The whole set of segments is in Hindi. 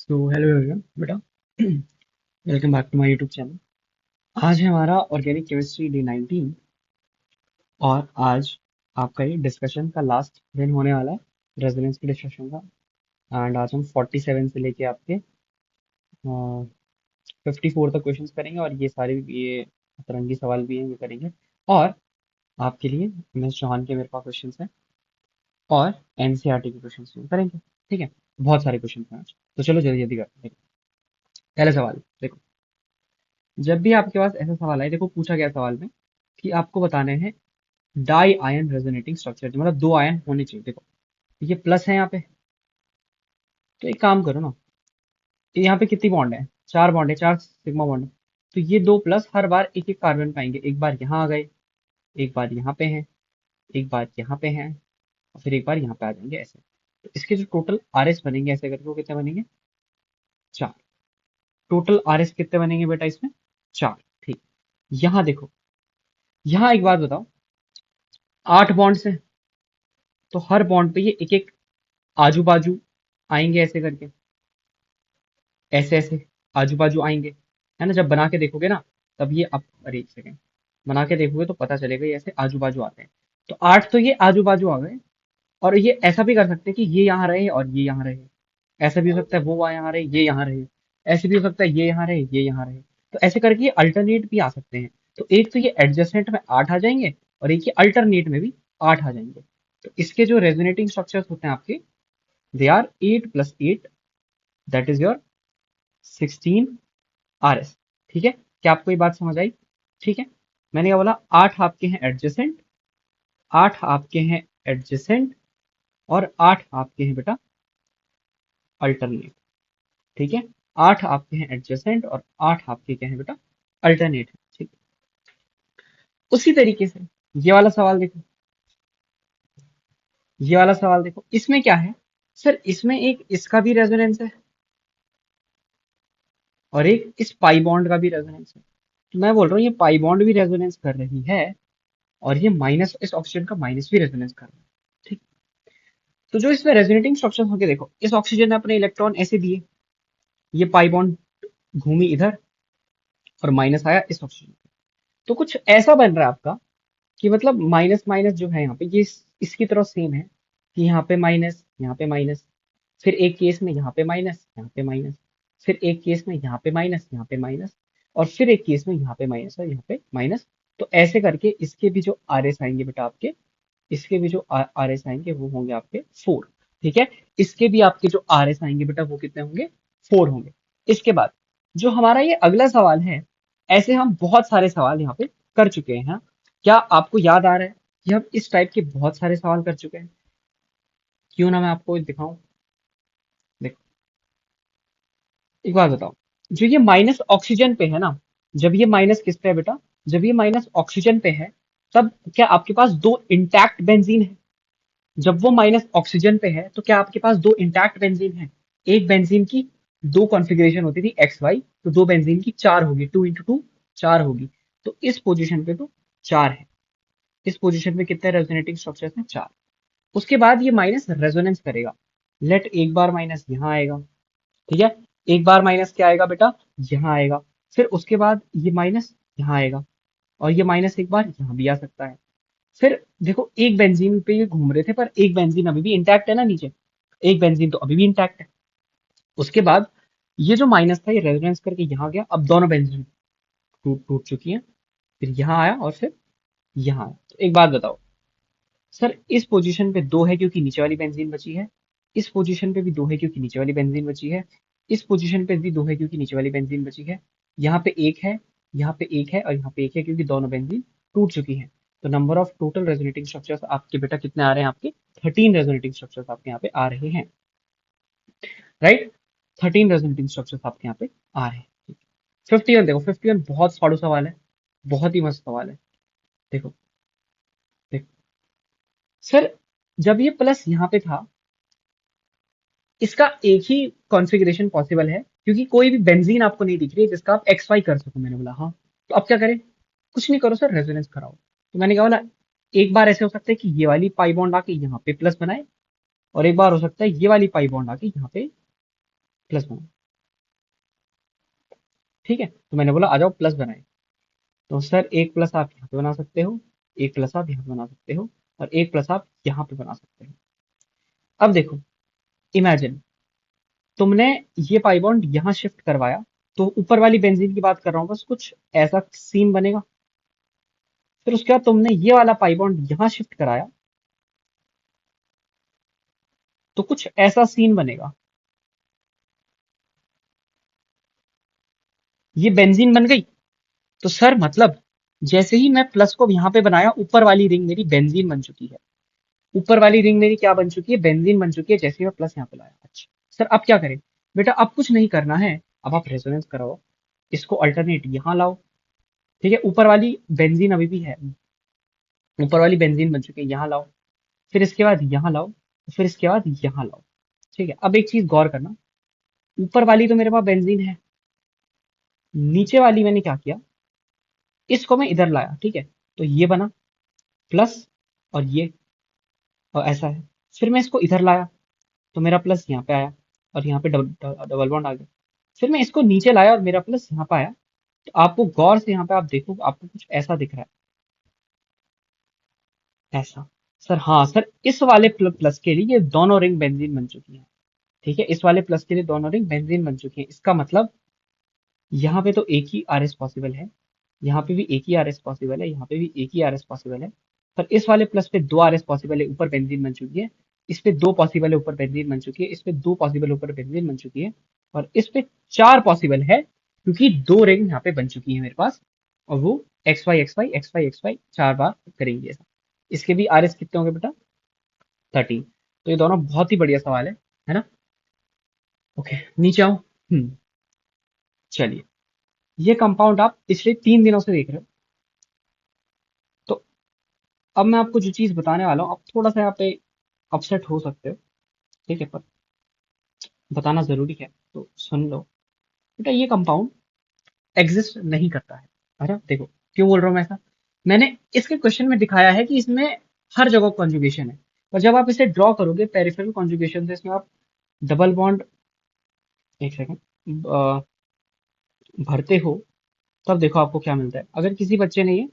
सो हेलो एवरीवन बेटा। Welcome back to my YouTube channel. आज है हमारा ऑर्गेनिक केमिस्ट्री डे 19 और आज आपका ये डिस्कशन का लास्ट दिन होने वाला है रेजोनेंस के डिस्कशन का। एंड आज हम 47 से लेके आपके 54 तक क्वेश्चंस करेंगे और ये सारे ये अतरंगी सवाल भी हैं ये करेंगे। और आपके लिए मिस चौहान के मेरे पास क्वेश्चंस हैं और एनसीईआरटी के क्वेश्चंस भी करेंगे। ठीक है, बहुत सारे क्वेश्चन हैं आज, तो चलो जल्दी जल्दी करते हैं। पहला सवाल देखो, जब भी आपके पास ऐसा सवाल आए, देखो पूछा गया सवाल में कि आपको बताने हैं डाई आयन रेजोनेटिंग स्ट्रक्चर, मतलब दो आयन होने चाहिए। देखो ये प्लस है यहाँ पे, तो एक काम करो ना, यहाँ पे कितनी बॉन्ड है? चार बॉन्ड है, चार सिग्मा बॉन्ड है। तो ये दो प्लस हर बार एक एक कार्बन पाएंगे, एक बार यहाँ आ गए, एक बार यहाँ पे हैं, एक बार यहाँ पे हैं, और फिर एक बार यहाँ पे आ जाएंगे ऐसे। तो इसके जो टोटल आर एस बनेंगे ऐसे करके, वो कितने बनेंगे? चार। टोटल आर एस कितने बनेंगे बेटा इसमें? चार। ठीक। यहाँ देखो, यहाँ एक बात बताओ, आठ बॉन्ड है, तो हर बॉन्ड पे ये एक एक आजू बाजू आएंगे ऐसे करके, ऐसे ऐसे आजू बाजू आएंगे, है ना? जब बना के देखोगे ना, तब ये आप, अरे एक सेकेंड, बना के देखोगे तो पता चलेगा ये ऐसे आजू बाजू आते हैं। तो आठ तो ये आजू बाजू आ गए। और ये ऐसा भी कर सकते हैं कि ये यहाँ रहे और ये यहाँ रहे। ऐसा भी हो सकता है वो यहाँ रहे, ये यहाँ रहे। ऐसे भी हो सकता है ये यहाँ रहे, ये यहाँ रहे। तो ऐसे करके ये अल्टरनेट भी आ सकते हैं। तो एक तो ये एडजेसेंट में आठ आ जाएंगे, और एक ये अल्टरनेट में भी आठ आ जाएंगे। तो इसके जो रेजोनेटिंग स्ट्रक्चर्स होते हैं आपके, they are 8 + 8, that is your 16 R S. ठीक है, क्या आपको ये बात समझ आई? ठीक है, मैंने क्या बोला? आठ आपके हैं एडजेसेंट, आठ आपके हैं एडजेसेंट, और आठ आपके हैं बेटा अल्टरनेट। ठीक है, आठ आपके हैं एडजेसेंट और आठ आपके क्या है बेटा? अल्टरनेट है। ठीक है, उसी तरीके से ये वाला सवाल देखो, ये वाला सवाल देखो, इसमें क्या है? सर इसमें एक इसका भी रेजोनेंस है और एक इस पाई बॉन्ड का भी रेजोनेंस है। तो मैं बोल रहा हूँ ये पाई बॉन्ड भी रेजोनेंस कर रही है, और ये माइनस, इस ऑक्सीजन का माइनस भी रेजोनेंस कर रहा है। ठीक। तो जो इसमें रेजोनेटिंग स्ट्रक्चर होंगे, देखो इस ऑक्सीजन ने अपने इलेक्ट्रॉन ऐसे दिए, ये पाई बॉन्ड घूमी इधर और माइनस आया इस ऑक्सीजन। तो कुछ ऐसा बन रहा है आपका कि मतलब माइनस माइनस जो है यहाँ पे, ये इसकी तरफ सेम है कि यहाँ पे माइनस, यहाँ पे माइनस, फिर एक केस में यहाँ पे माइनस, यहाँ पे माइनस, फिर एक केस में यहाँ पे माइनस, यहाँ पे माइनस, और फिर एक केस में यहाँ पे माइनस और यहाँ पे माइनस। तो ऐसे करके इसके भी जो आर एस आएंगे बेटा आपके, इसके भी जो आर एस आएंगे वो होंगे आपके 4। ठीक है, इसके भी आपके जो आर एस आएंगे बेटा वो कितने होंगे? 4 होंगे। इसके बाद जो हमारा ये अगला सवाल है, ऐसे हम बहुत सारे सवाल यहाँ पे कर चुके हैं। क्या आपको याद आ रहा है कि हम इस टाइप के बहुत सारे सवाल कर चुके हैं? क्यों ना मैं आपको दिखाऊं। देखो एक बात बताओ, जो ये माइनस ऑक्सीजन पे है ना, जब ये माइनस किस पे है बेटा? जब ये माइनस ऑक्सीजन पे है, तब क्या आपके पास दो इंटैक्ट बेंजीन है? जब वो माइनस ऑक्सीजन पे है तो क्या आपके पास दो इंटैक्ट बेंजीन है? एक बेंजीन की दो कॉन्फ़िगरेशन होती थी एक्स वाई, तो दो बेंजीन की चार होगी, 2 × 2 चार होगी। तो इस पोजीशन पे तो चार है। इस पोजीशन पे कितने रेजोनेटिंग स्ट्रक्चर्स हैं? चार। उसके बाद ये माइनस रेजोनेंस करेगा। लेट एक बार माइनस यहाँ आएगा, ठीक है, एक बार माइनस क्या आएगा बेटा? यहाँ आएगा। फिर उसके बाद ये माइनस यहाँ आएगा, और ये माइनस एक बार यहाँ भी आ सकता है। फिर देखो एक बेंजीन पे ये घूम रहे थे, पर एक बेंजीन अभी भी इंटैक्ट है ना नीचे, एक बेंजीन तो अभी भी इंटैक्ट है। उसके बाद ये जो माइनस था ये रेजोनेंस करके यहाँ गया, अब दोनों बेंजीन टूट टूट चुकी हैं। फिर यहाँ आया और फिर यहाँ आया। तो एक बात बताओ, सर इस पोजीशन पे दो है क्योंकि नीचे वाली बेंजीन बची है, इस पोजीशन पे भी दो है क्योंकि नीचे वाली बेंजीन बची है, इस पोजीशन पे भी दो है क्योंकि नीचे वाली बेंजीन बची है, यहाँ पे एक है, यहाँ पे एक है, और यहाँ पे एक है क्योंकि दोनों बेंजीन टूट चुकी हैं। तो number of total resonating structures आपके बेटा कितने आ रहे हैं? आपके 13 रेजोनेटिंग स्ट्रक्चर्स आपके यहाँ पे आ रहे हैं। राइट, 13 रेजोनेटिंग स्ट्रक्चर्स आपके यहाँ पे आ रहे हैं। 51 देखो, 51 बहुत फाड़ू सवाल है, बहुत ही मस्त सवाल है। देखो देखो सर, जब ये प्लस यहाँ पे था, इसका एक ही कॉन्फ़िगरेशन पॉसिबल है क्योंकि कोई भी बेंजीन आपको नहीं दिख रही है जिसका आप एक्स वाई कर सको। मैंने बोला हाँ, तो अब क्या करें? कुछ नहीं करो सर, रेजोनेंस कराओ। तो मैंने क्या बोला, एक बार ऐसे हो सकता है कि ये वाली पाई बॉन्ड आके यहाँ पे प्लस बनाए, और एक बार हो सकता है ये वाली पाई बॉन्ड आके यहाँ पे प्लस बनाओ। ठीक है, तो मैंने बोला आ जाओ प्लस बनाए। तो सर एक प्लस आप यहाँ पे बना सकते हो, एक प्लस आप यहाँ पे बना सकते हो, और एक प्लस आप यहाँ पे बना सकते हो। अब देखो, इमेजिन तुमने ये पाई बॉन्ड यहाँ शिफ्ट करवाया, तो ऊपर वाली बेंजीन की बात कर रहा हूँ, बस कुछ ऐसा सीन बनेगा। फिर उसके बाद तुमने ये वाला पाई बॉन्ड यहाँ शिफ्ट कराया, तो कुछ ऐसा सीन बनेगा। ये बेंजीन बन गई। तो सर मतलब जैसे ही मैं प्लस को यहाँ पे बनाया, ऊपर वाली रिंग मेरी बेंजीन बन चुकी है। ऊपर वाली रिंग मेरी क्या बन चुकी है? बेंजीन बन चुकी है, जैसे ही मैं प्लस यहाँ पे लाया। अच्छा सर अब क्या करें? बेटा अब कुछ नहीं करना है, अब आप रेजोनेंस कराओ, इसको अल्टरनेट यहाँ लाओ। ठीक है, ऊपर वाली बेंजीन अभी भी है, ऊपर वाली बेंजीन बन चुकी है, यहाँ लाओ। फिर इसके बाद यहाँ लाओ, फिर इसके बाद यहाँ लाओ। ठीक है, अब एक चीज गौर करना, ऊपर वाली तो मेरे पास बेंजीन है, नीचे वाली मैंने क्या किया, इसको मैं इधर लाया। ठीक है, तो ये बना प्लस, और ये, और ऐसा है। फिर मैं इसको इधर लाया, तो मेरा प्लस यहाँ पे आया, और यहाँ पे डबल डबल बॉन्ड आ गया। फिर मैं इसको नीचे लाया और मेरा प्लस यहाँ पे आया। तो आपको गौर से यहाँ पे आप देखो, आपको कुछ ऐसा दिख रहा है, ऐसा। सर हाँ सर, इस वाले प्लस के लिए ये दोनों रिंग बेंजीन बन चुकी है। ठीक है, इस वाले प्लस के लिए दोनों रिंग बेंजीन बन चुकी है। इसका मतलब यहाँ पे तो एक ही आर एस पॉसिबल है, यहाँ पे भी एक ही आर एस पॉसिबल है, यहाँ पे भी एक ही आर एस पॉसिबल है। पर इस वाले प्लस पे दो आर एस पॉसिबल है, ऊपर बेंजीन बन चुकी है। इस पे दो पॉसिबल है, ऊपर बेंजीन बन चुकी है। इस पे दो पॉसिबल है, ऊपर बेंजीन बन चुकी है। और इस पे चार पॉसिबल है, क्योंकि दो रिंग यहाँ पे बन चुकी है मेरे पास। और वो X Y X Y X Y X Y चार बार करेंगे ऐसा। इसके भी आर एस कितने होंगे बेटा? 13। तो ये दोनों बहुत ही बढ़िया सवाल है ना? ओके, नीचे आओ। चलिए, ये कंपाउंड आप पिछले 3 दिनों से देख रहे हो। तो अब मैं आपको जो चीज बताने वाला हूँ, आप थोड़ा सा यहाँ पे अपसेट हो सकते हो। ठीक है, पर बताना जरूरी है, तो सुन लो। बेटा ये कंपाउंड एग्जिस्ट नहीं करता है। अरे देखो, क्यों बोल रहा हूँ मैं ऐसा? मैंने इसके क्वेश्चन में दिखाया है कि इसमें हर जगह कॉन्जुगेशन है, पर जब आप इसे ड्रॉ करोगे पेरिफेरल कॉन्जुगेशन से, इसमें आप डबल बॉन्ड, एक सेकंड, भरते हो, तब देखो आपको क्या मिलता है। अगर किसी बच्चे ने ये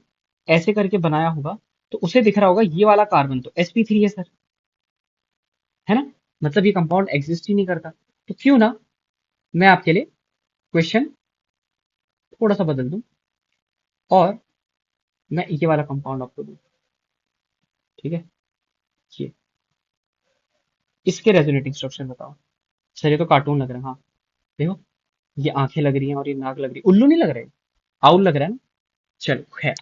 ऐसे करके बनाया होगा, तो उसे दिख रहा होगा ये वाला कार्बन तो sp3 है सर, है ना? मतलब ये कंपाउंड एग्जिस्ट ही नहीं करता। तो क्यों ना मैं आपके लिए क्वेश्चन थोड़ा सा बदल दूं, और मैं ये वाला कंपाउंड आपको दूं। ठीक है, ये इसके रेजोनेटिंग स्ट्रक्चर बताओ। सर ये तो कार्टून लग रहा है। हाँ देखो, ये आंखें लग रही हैं और ये नाक लग रही है, उल्लू नहीं लग रहे, आउल लग रहा है ना? चलो खैर,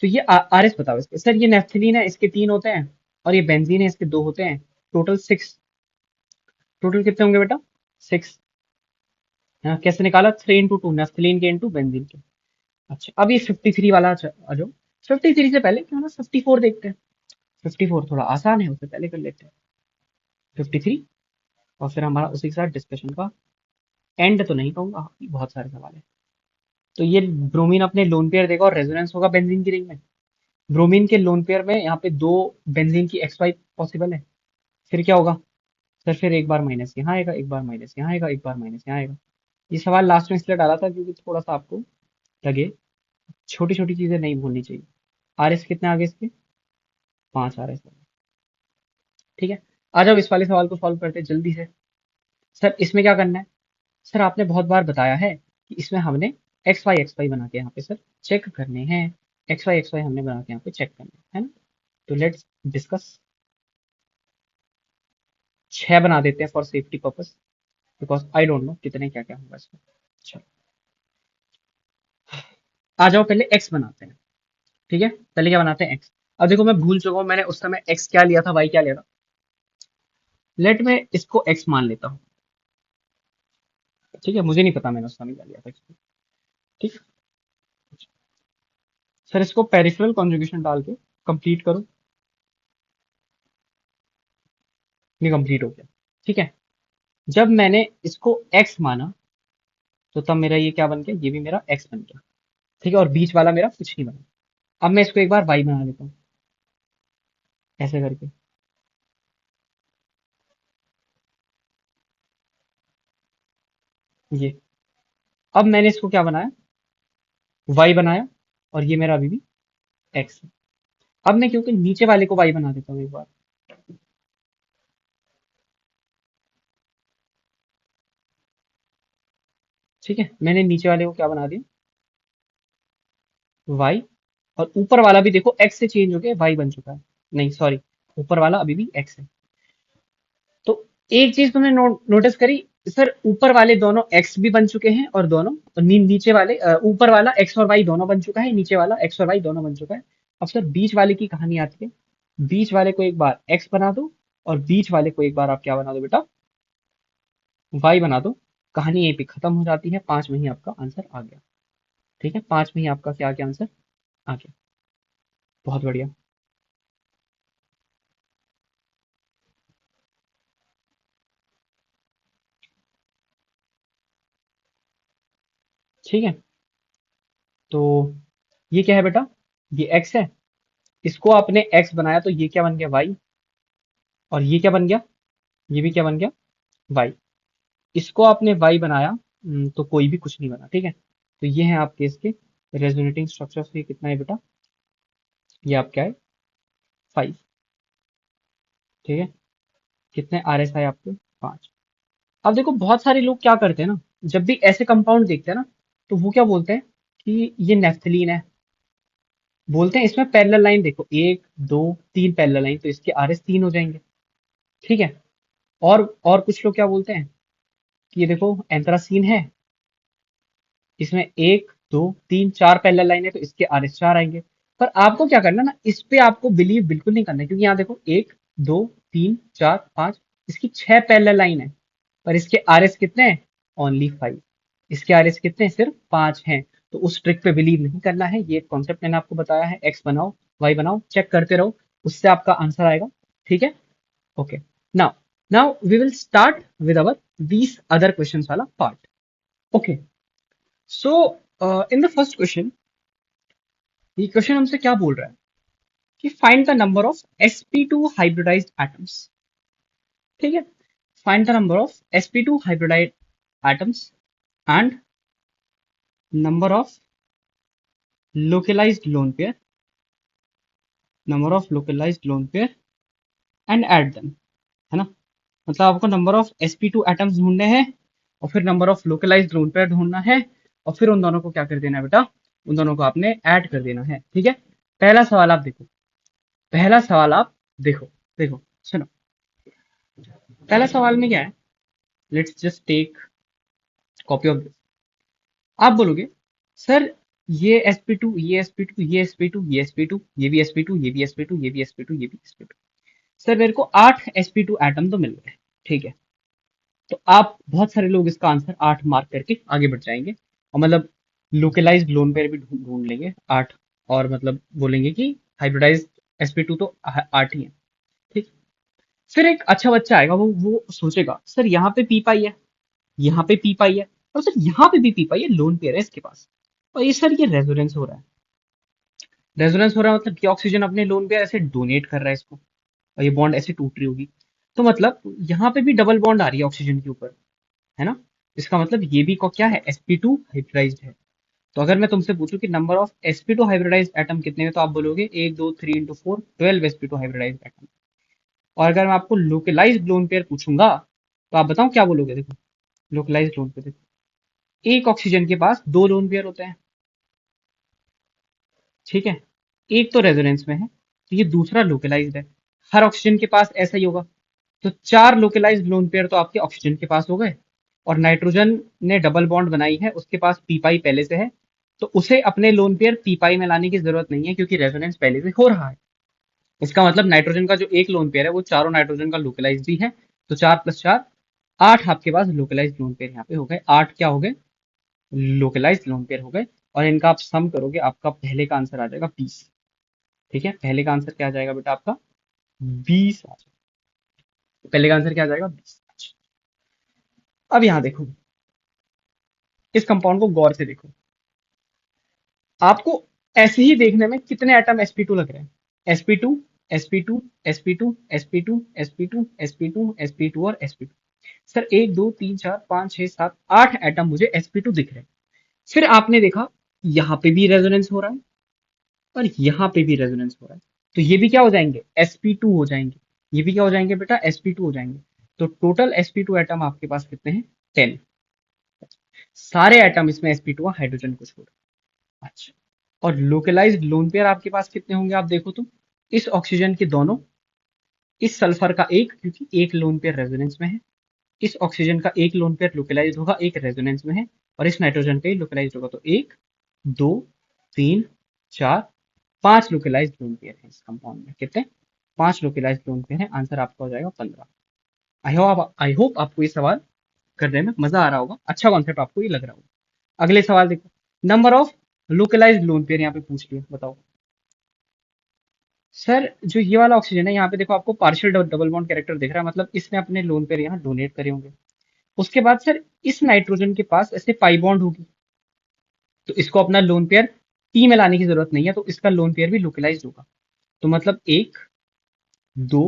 तो ये आर एस बताओ इसके। सर ये नेफ्थलीन है, इसके 3 होते हैं, और ये बेंजीन है, इसके 2 होते हैं। टोटल 6। टोटल कितने होंगे बेटा? 6। हाँ, कैसे निकाला? 3 into 2, नेफ्थलीन के इंटू बेंजीन के। अच्छा अब ये 53 वाला आ जाओ। 53 से पहले क्यों ना 54 देखते हैं। 54 थोड़ा आसान है, उससे पहले कर लेते हैं 53। और फिर हमारा उसी के साथ डिस्कशन का एंड तो नहीं कहूंगा, बहुत सारे सवाल है। तो ये ब्रोमीन अपने लोन पेयर देगा और रेजोनेंस होगा बेंजीन की रिंग में। ब्रोमीन के लोन पेयर में यहाँ पे दो बेंजीन की एक्स वाई पॉसिबल है। फिर क्या होगा? सर फिर एक बार माइनस यहाँ आएगा, एक बार माइनस यहाँ आएगा, एक बार माइनस यहाँ आएगा। ये सवाल लास्ट में इसलिए डाला था क्योंकि थोड़ा सा आपको लगे छोटी छोटी चीजें नहीं भूलनी चाहिए। आर एस कितने आगे इसके? 5 आ रहे हैं। ठीक है, आ जाओ इस वाले सवाल को सॉल्व करते हैं जल्दी से। सर इसमें क्या करना है? सर आपने बहुत बार बताया है कि इसमें हमने एक्स वाई बना के यहाँ पे सर चेक करने हैं। एक्स वाई हमने बना के यहाँ पे चेक करने हैं, है ना? तो लेट्स डिस्कस। 6 बना देते हैं for safety purpose, because I don't know कितने क्या क्या होगा इसमें। चलो आ जाओ, पहले एक्स बनाते हैं। ठीक है, पहले क्या बनाते हैं? एक्स। अब देखो मैं भूल चुका हूँ, मैंने उस समय एक्स क्या लिया था, वाई क्या लिया था। लेट में इसको एक्स मान लेता हूँ। ठीक है, मुझे नहीं पता मैंने उस समय क्या लिया था इसको। ठीक। सर इसको पेरिफेरल कॉन्जुगेशन डाल के कंप्लीट करो। ये कंप्लीट हो गया। ठीक है, जब मैंने इसको x माना, तो तब मेरा ये क्या बन गया? ये भी मेरा x बन गया। ठीक है, और बीच वाला मेरा कुछ नहीं बना। अब मैं इसको एक बार y बना देता हूँ, ऐसे करके। ये। अब मैंने इसको क्या बनाया, वाई बनाया, और ये मेरा अभी भी एक्स है। अब मैं क्योंकि नीचे वाले को वाई बना देता हूँ एक बार। ठीक है, मैंने नीचे वाले को क्या बना दिया, वाई। और ऊपर वाला भी देखो एक्स से चेंज हो गया, वाई बन चुका है। नहीं सॉरी, ऊपर वाला अभी भी एक्स है। तो एक चीज तुमने नोटिस करी, सर ऊपर वाले दोनों एक्स भी बन चुके हैं, और दोनों और नीचे वाले ऊपर वाला एक्स और वाई दोनों बन चुका है, नीचे वाला एक्स और वाई दोनों बन चुका है। अब सर बीच वाले की कहानी आती है। बीच वाले को एक बार एक्स बना दो, और बीच वाले को एक बार आप क्या बना दो बेटा, वाई बना दो। कहानी यहीं पे खत्म हो जाती है, 5 में ही आपका आंसर आ गया। ठीक है, 5 में ही आपका क्या आ गया, आंसर आ गया। बहुत बढ़िया। ठीक है, तो ये क्या है बेटा, ये एक्स है। इसको आपने एक्स बनाया तो ये क्या बन गया, वाई। और ये क्या बन गया, ये भी क्या बन गया, वाई। इसको आपने वाई बनाया, तो कोई भी कुछ नहीं बना। ठीक है, तो ये है आपके इसके रेजोनेटिंग स्ट्रक्चर। ये कितना है बेटा, ये आपका है 5। ठीक है, कितने आर एस आए आपके, 5। अब देखो बहुत सारे लोग क्या करते हैं ना, जब भी ऐसे कंपाउंड देखते हैं ना, तो वो क्या बोलते हैं कि ये नेफ्थलीन है। बोलते हैं इसमें पैरेलल लाइन देखो, एक दो तीन पैरेलल लाइन, तो इसके आर एस 3 हो जाएंगे। ठीक है, और कुछ लोग क्या बोलते हैं कि ये देखो एंथ्रासीन है, इसमें एक दो तीन चार पैरेलल लाइन है, तो इसके आर एस 4 आएंगे। पर आपको क्या करना ना, इस पे आपको बिलीव बिल्कुल नहीं करना है, क्योंकि यहाँ देखो एक दो तीन चार पांच, इसकी 6 पैरेलल लाइन है, पर इसके आर एस कितने हैं, ओनली 5। इसके आर एस कितने हैं, सिर्फ 5 हैं। तो उस ट्रिक पे बिलीव नहीं करना है, ये कॉन्सेप्ट मैंने आपको बताया है, एक्स बनाओ वाई बनाओ, चेक करते रहो, उससे आपका आंसर आएगा। ठीक है, okay. Now now we will start with our these other questions वाला part. Okay, so in the first question, ये क्वेश्चन हमसे क्या बोल रहा है कि find the number of sp2 hybridized atoms. ठीक है, find the number of sp2 hybridized atoms and number of localised lone pair, number of localised lone pair and add them. है ना, मतलब आपको नंबर ऑफ sp2 एटम्स ढूंढने हैं, और फिर number of localised lone pair ढूंढना है, और फिर उन दोनों को क्या कर देना है बेटा, उन दोनों को आपने ऐड कर देना है। ठीक है, पहला सवाल आप देखो, पहला सवाल आप देखो, देखो सुनो, पहला सवाल में क्या है, let's just take copy of this. आप बोलोगे सर ये sp2, ये sp2, ये sp2, ये sp2, ये भी sp2, ये भी sp2, ये भी sp2, ये भी sp2, सर मेरे को 8 sp2 एटम तो मिल गए। ठीक है, तो आप बहुत सारे लोग इसका आंसर 8 मार्क करके आगे बढ़ जाएंगे, और मतलब लोकलाइज्ड लोन पेयर भी ढूंढ ढूंढ लेंगे 8, और मतलब बोलेंगे कि हाइब्रिडाइज्ड sp2 तो 8 ही है। ठीक, फिर एक अच्छा बच्चा आएगा, वो सोचेगा सर यहाँ पे पी पाई है, यहाँ पे पी पाई है, और सर यहाँ पे भी पी पाई है, लोन पेयर है इसके पास, और ये सर ये रेजोनेंस हो रहा है। रेजोनेंस हो रहा है मतलब कि ऑक्सीजन अपने लोन पेयर ऐसे डोनेट कर रहा है इसको, और ये बॉन्ड ऐसे टूट रही होगी। तो मतलब यहाँ पे भी डबल बॉन्ड आ रही है ऑक्सीजन के ऊपर, है ना। इसका मतलब ये भी को क्या है, sp2 हाइब्रिडाइज्ड है। तो अगर मैं तुमसे पूछूं कि number of sp2 hybridised atom कितने हैं, तो आप बोलोगे एक दो three into four 12 sp2 hybridised atom. और अगर मैं आपको लोकलाइज्ड लोन पेयर पूछूंगा, तो आप बताओ क्या बोलोगे, देखो लोकलाइज्ड लोन पेयर देखो, एक ऑक्सीजन के पास दो लोन पेयर होते हैं। ठीक है, एक तो रेजोनेंस में है, तो ये दूसरा लोकलाइज्ड है। हर ऑक्सीजन के पास ऐसा ही होगा, तो 4 लोकलाइज्ड लोन पेयर तो आपके ऑक्सीजन के पास हो गए। और नाइट्रोजन ने डबल बॉन्ड बनाई है, उसके पास पी पाई पहले से है, तो उसे अपने लोन पेयर पी पाई में लाने की जरूरत नहीं है, क्योंकि रेजोनेंस पहले से हो रहा है। इसका मतलब नाइट्रोजन का जो एक लोन पेयर है वो चारों नाइट्रोजन का लोकलाइज्ड भी है। तो 4 + 4 8 आपके पास लोकलाइज्ड लोन पेयर यहाँ पे हो गए, 8 क्या हो गए, लोकलाइज्ड लोन पेयर हो गए। और इनका आप सम करोगे, आपका पहले का आंसर आ जाएगा 20। ठीक है, पहले का आंसर क्या आ जाएगा बेटा, आपका 20 आ जाएगा। पहले का आंसर क्या आ जाएगा, 20। अब यहाँ देखो, इस कंपाउंड को गौर से देखो, आपको ऐसे ही देखने में कितने एटम sp2 लग रहे हैं, sp2 sp2 sp2 sp2 sp2 sp2 sp2 और sp2। सर 1 2 3 4 5 6 7 8 एटम मुझे sp2 दिख रहे हैं। फिर आपने देखा यहाँ पे भी रेजोनेंस हो रहा है और यहाँ पे भी रेजोनेंस हो रहा है, तो ये भी क्या हो जाएंगे, sp2 हो जाएंगे। ये भी क्या हो जाएंगे बेटा, sp2 हो जाएंगे। तो टोटल sp2 एटम आपके पास कितने हैं, 10। सारे एटम इसमें sp2 हाइड्रोजन को छोड़। अच्छा, और लोकलाइज्ड लोन पेयर आपके पास कितने होंगे आप देखो तो, इस ऑक्सीजन के दोनों, इस सल्फर का एक, क्योंकि एक लोन पेयर रेजोनेंस में है, इस ऑक्सीजन का एक लोन पेयर लोकलाइज होगा, एक रेजोनेंस में है, और इस नाइट्रोजन का ही लोकलाइज होगा। तो 1 2 3 4 5 लोकलाइज लोन पेयर है इस कंपाउंड में। कितने, 5 लोकलाइज लोन पेयर है। आंसर आपका हो जाएगा 15। आई होप आपको ये सवाल करने में मजा आ रहा होगा, अच्छा कॉन्सेप्ट आपको ये लग रहा होगा। अगले सवाल देखो, number of localise lone pair यहाँ पे पूछ लिया, बताओ। सर जो ये वाला ऑक्सीजन है यहाँ पे देखो, आपको पार्शियल डबल बॉन्ड कैरेक्टर दिख रहा है, मतलब इसने अपने लोन पेयर यहाँ डोनेट करे होंगे। उसके बाद सर इस नाइट्रोजन के पास ऐसे पाई बॉन्ड होगी, तो इसको अपना लोन पेयर पी में लाने की जरूरत नहीं है, तो इसका लोन पेयर भी लोकलाइज्ड होगा। तो मतलब 1 2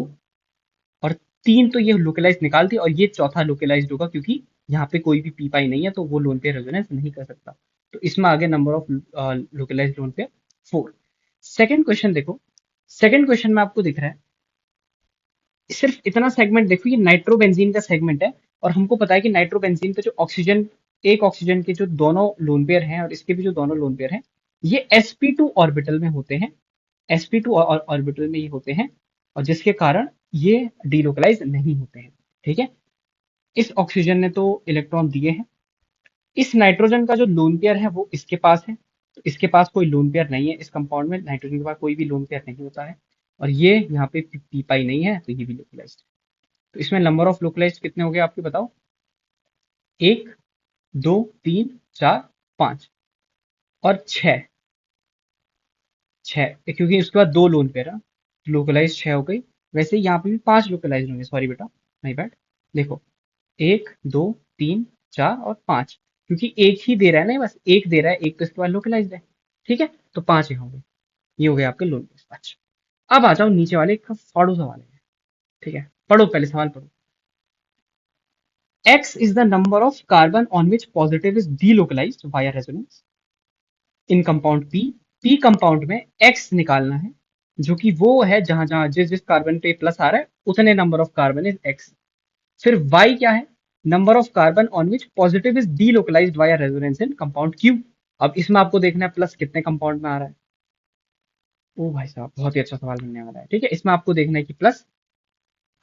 और 3 तो ये लोकलाइज निकाल दी, और ये चौथा लोकलाइज्ड होगा क्योंकि यहाँ पे कोई भी पी पाई नहीं है, तो वो लोन पेयर रेजोनेंस नहीं कर सकता। तो इसमें आगे number of localised lone pair 4। Second question देखो, सेकंड क्वेश्चन में आपको दिख रहा है, सिर्फ इतना सेगमेंट देखो, ये नाइट्रोबेंजीन का सेगमेंट है, और हमको पता है कि नाइट्रोबेंजीन पे जो ऑक्सीजन, एक ऑक्सीजन के जो दोनों लोन पेयर हैं और इसके भी जो दोनों लोन पेयर हैं, ये sp2 ऑर्बिटल में होते हैं, sp2 ऑर्बिटल में ये होते हैं, और जिसके कारण ये डीलोकलाइज नहीं होते हैं। ठीक है, इस ऑक्सीजन ने तो इलेक्ट्रॉन दिए हैं, इस नाइट्रोजन का जो लोन पेयर है वो इसके पास है, तो इसके पास कोई लोन पेयर नहीं है, इस कंपाउंड में नाइट्रोजन के पास कोई भी लोन पेयर नहीं होता है, और ये यहाँ पे पी पाई नहीं है, तो ये भी लोकलाइज्ड। तो इसमें नंबर ऑफ लोकलाइज्ड कितने हो गए आपके बताओ, 1 2 3 4 5 और 6। क्योंकि उसके बाद 2 लोन पेयर है, लोकलाइज 6 हो गई। वैसे यहाँ पे भी 5 लोकलाइज होंगे, सॉरी बेटा, नहीं बैड। देखो 1 2 3 4 और 5, क्योंकि एक ही दे रहा है ना, बस एक दे रहा है, एक तो इसके बाद लोकलाइज है। ठीक है, तो 5 ही होंगे, ये हो गए आपके लोन पेयर। अच्छा, अब आ जाओ नीचे वाले एक फाड़ू सवाल है। ठीक है, पढ़ो पहले सवाल पढ़ो। X is the number of carbon on which positive is delocalized via resonance in compound P compound में एक्स निकालना है, जो कि वो है जहां जहां जिस जिस कार्बन पे प्लस आ रहा है उतने number of carbon is x. फिर वाई क्या है, number of carbon on which positive is delocalised via resonance in compound Q. अब इसमें आपको देखना है प्लस कितने कंपाउंड में आ रहा है। ओ भाई साहब, बहुत ही अच्छा सवाल बनने वाला है। ठीक है, इसमें आपको देखना है कि प्लस